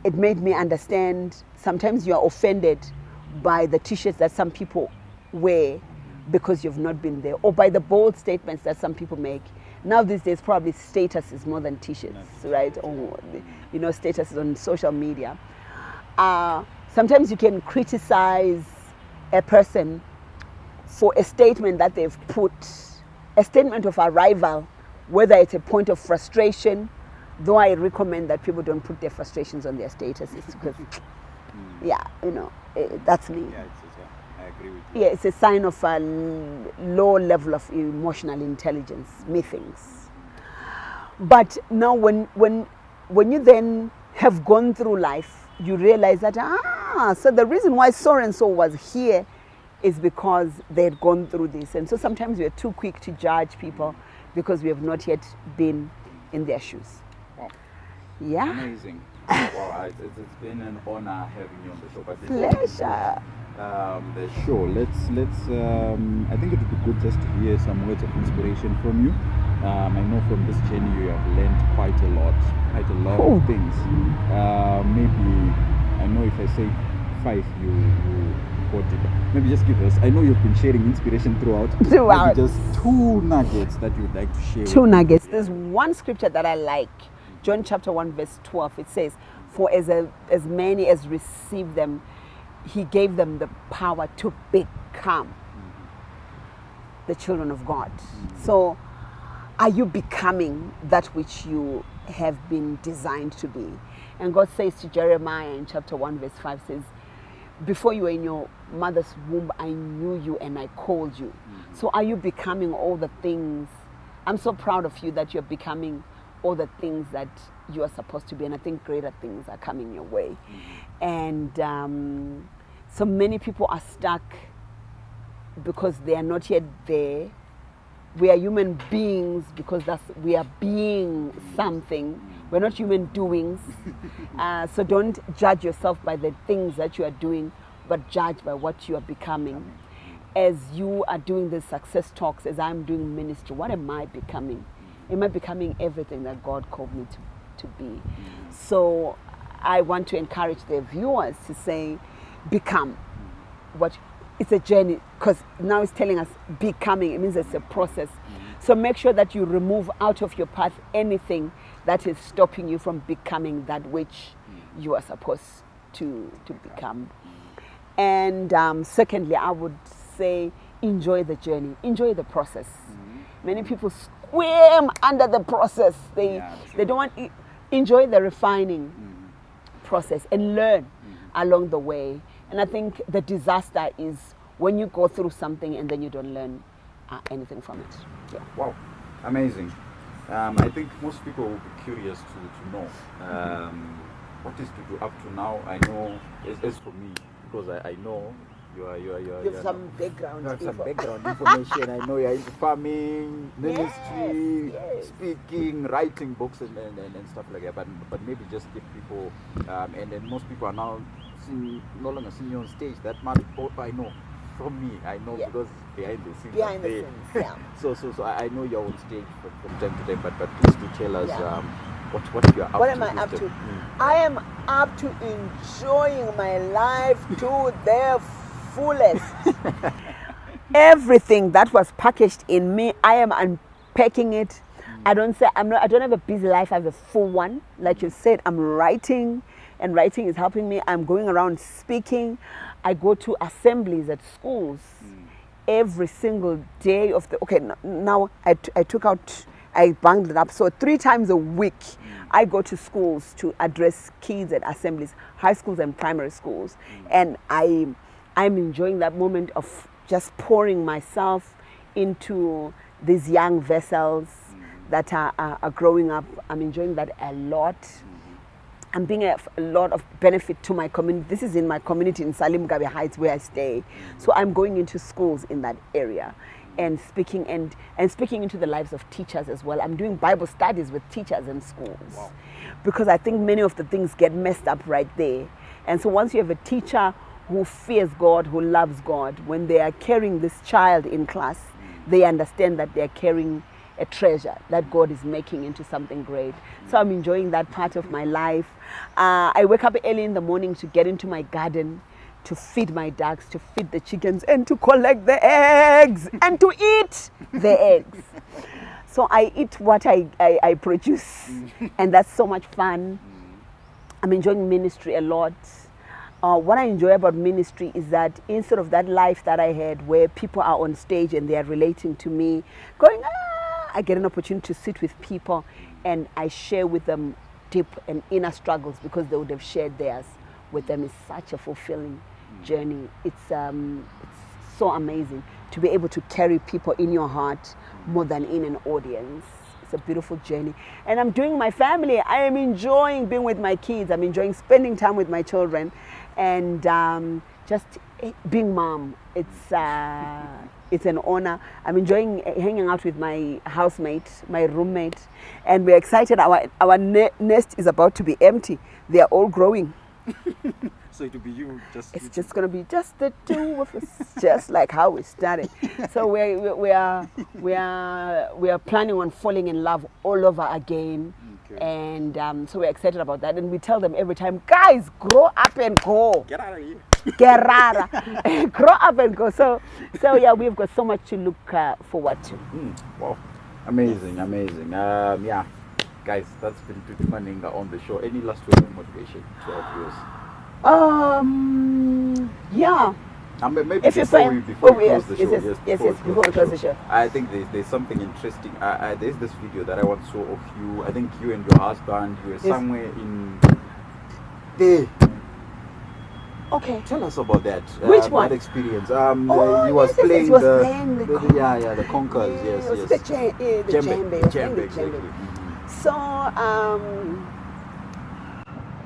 it made me understand, sometimes you are offended by the t-shirts that some people wear because you've not been there, or by the bold statements that some people make. Now these days, probably status is more than t-shirts, right? Or, you know, status is on social media. Sometimes you can criticize a person for a statement that they've put, a statement of arrival, whether it's a point of frustration, though I recommend that people don't put their frustrations on their statuses, because, yeah, you know, that's me.
Yeah, I agree with you.
Yeah, it's a sign of a low level of emotional intelligence, methinks. But now when you then have gone through life, you realize that, so the reason why so-and-so was here is because they had gone through this. And so sometimes we are too quick to judge people because we have not yet been in their shoes.
Wow.
Yeah.
Amazing. Wow, it's been an honor having you on the show. But
Pleasure.
The show, I think it would be good just to hear some words of inspiration from you. I know from this journey you have learned quite a lot of things. Maybe, I know if I say 5, you got it. Maybe just give us, I know you've been sharing inspiration throughout. Maybe just 2 nuggets that you'd like to share.
2 nuggets. There's one scripture that I like. John chapter 1 verse 12. It says, for as many as received them, he gave them the power to become the children of God. So are you becoming that which you have been designed to be? And God says to Jeremiah in chapter 1 verse 5 says, before you were in your mother's womb, I knew you and I called you. So are you becoming all the things? I'm so proud of you that you're becoming all the things that you are supposed to be. And I think greater things are coming your way. And so many people are stuck because they are not yet there. We are human beings because we are being something. We're not human doings. So don't judge yourself by the things that you are doing, but judge by what you are becoming. As you are doing the success talks, as I'm doing ministry, what am I becoming? Am I becoming everything that God called me to be? So I want to encourage the viewers to say, become what. It's a journey, because now it's telling us becoming. It means it's a process. So make sure that you remove out of your path anything that is stopping you from becoming that which you are supposed to become. And secondly, I would say enjoy the journey, enjoy the process. Many people swim under the process. They don't want to enjoy the refining process and learn along the way. And I think the disaster is when you go through something and then you don't learn anything from it. Yeah.
Wow, amazing. I think most people will be curious to know what is Dudu up to now. I know, as for me, because I know you have
some background.
You have some background information. I know you're into farming, ministry, speaking, writing books and stuff like that. But maybe just give people, and then most people are now no longer seeing you on stage that much. I know from me, because behind the scenes. Yeah. so I know you're on stage from time to time, but please do tell us what you're up to.
What am I up to? I am up to enjoying my life to the fullest. Everything that was packaged in me, I am unpacking it. I don't have a busy life, I have a full one. Like you said, I'm writing, and writing is helping me. I'm going around speaking. I go to assemblies at schools every single day of the, now I bundled it up. So 3 times a week, I go to schools to address kids at assemblies, high schools and primary schools. And I'm enjoying that moment of just pouring myself into these young vessels that are growing up. I'm enjoying that a lot. I'm being a lot of benefit to my community. This is in my community in Salim Gabe Heights where I stay. So I'm going into schools in that area and speaking and speaking into the lives of teachers as well. I'm doing Bible studies with teachers in schools. Wow. Because I think many of the things get messed up right there. And so once you have a teacher who fears God, who loves God, when they are carrying this child in class, they understand that they're carrying a treasure that God is making into something great. So I'm enjoying that part of my life. I wake up early in the morning to get into my garden, to feed my ducks, to feed the chickens, and to collect the eggs, and to eat the eggs. So I eat what I produce, and that's so much fun. I'm enjoying ministry a lot. What I enjoy about ministry is that instead of that life that I had where people are on stage and they are relating to me, going, I get an opportunity to sit with people and I share with them deep and inner struggles because they would have shared theirs with them. It's such a fulfilling journey. It's so amazing to be able to carry people in your heart more than in an audience. It's a beautiful journey. And I'm doing my family. I am enjoying being with my kids. I'm enjoying spending time with my children and just being mom. It's It's an honor. I'm enjoying hanging out with my housemate, my roommate, and we're excited. Our nest is about to be empty. They are all growing.
So it will be you just.
It's just going to be just the two of us, just like how we started. So we are planning on falling in love all over again. Okay. And so we're excited about that. And we tell them every time, guys, grow up and go.
Get out of here.
Gerara. Grow up and go. So yeah, we've got so much to look forward to.
Wow. Amazing. Yeah. Guys, that's been Dudu Manhenga on the show. Any last word of motivation to our viewers?
Yeah.
Maybe before we close the show.
Yes, before we close the show.
I think there's something interesting. There's this video that I once saw of you. I think you and your husband, you were somewhere in there.
Okay.
Tell us about that.
Which one?
That experience. He
was
playing
the
conchas. Yes.
The djembe. So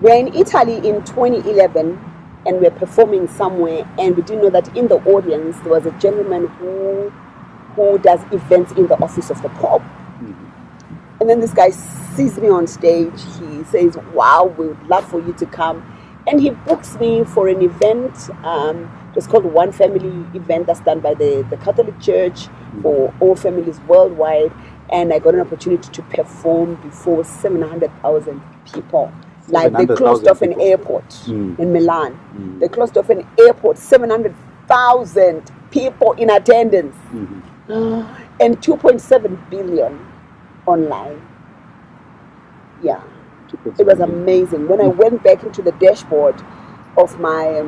we're in Italy in 2011, and we're performing somewhere, and we didn't know that in the audience there was a gentleman who does events in the office of the Pope. And then this guy sees me on stage. He says, "Wow, we would love for you to come," and he books me for an event. It's called One Family event that's done by the Catholic Church for all families worldwide. And I got an opportunity to perform before 700,000 people. Like they closed off an airport in Milan. They closed off an airport, 700,000 people in attendance, and 2.7 billion online. Yeah, it was amazing. When I went back into the dashboard of my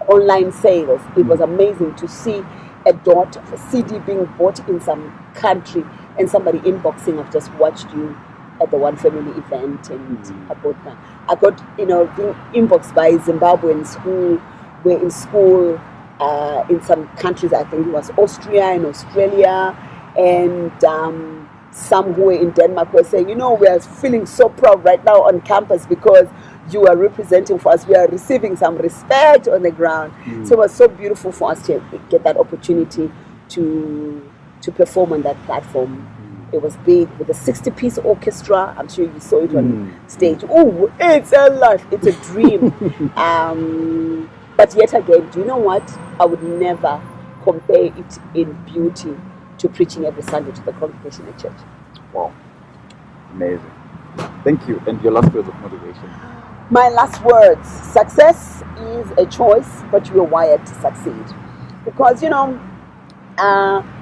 online sales, it was amazing to see a dot of a CD being bought in some country and somebody inboxing, "I've just watched you at the One Family event," and I got being inboxed by Zimbabweans who were in school in some countries. I think it was Austria and Australia, and some who were in Denmark were saying, "We are feeling so proud right now on campus because you are representing for us. We are receiving some respect on the ground." So it was so beautiful for us to get that opportunity to perform on that platform. It was big with a 60-piece orchestra. I'm sure you saw it on stage. Oh, it's a life. It's a dream. But yet again, do you know what? I would never compare it in beauty to preaching every Sunday to the congregation at church.
Wow. Amazing. Thank you. And your last words of motivation?
My last words. Success is a choice, but you are wired to succeed. Because,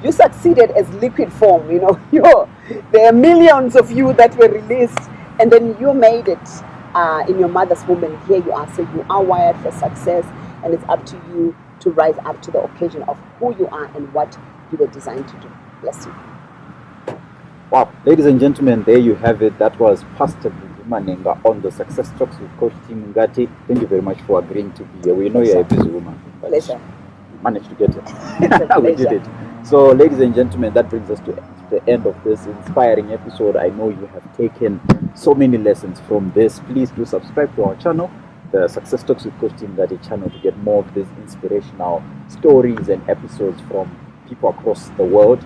you succeeded as liquid form. There are millions of you that were released, and then you made it in your mother's womb, and here you are. So you are wired for success, and it's up to you to rise up to the occasion of who you are and what you were designed to do. Bless you.
Wow, ladies and gentlemen, there you have it. That was Pastor Dudu Manhenga on the Success Talks with Coach Mungate. Thank you very much for agreeing to be here. We know you're a busy woman.
Pleasure.
Managed to get it. We did it. So, ladies and gentlemen, that brings us to the end of this inspiring episode. I know you have taken so many lessons from this. Please do subscribe to our channel, the Success Talks with Coach Mungate channel, to get more of these inspirational stories and episodes from people across the world.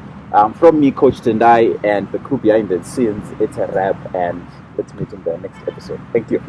From me, Coach Tendai, and the crew behind the scenes, it's a wrap, and let's meet in the next episode. Thank you.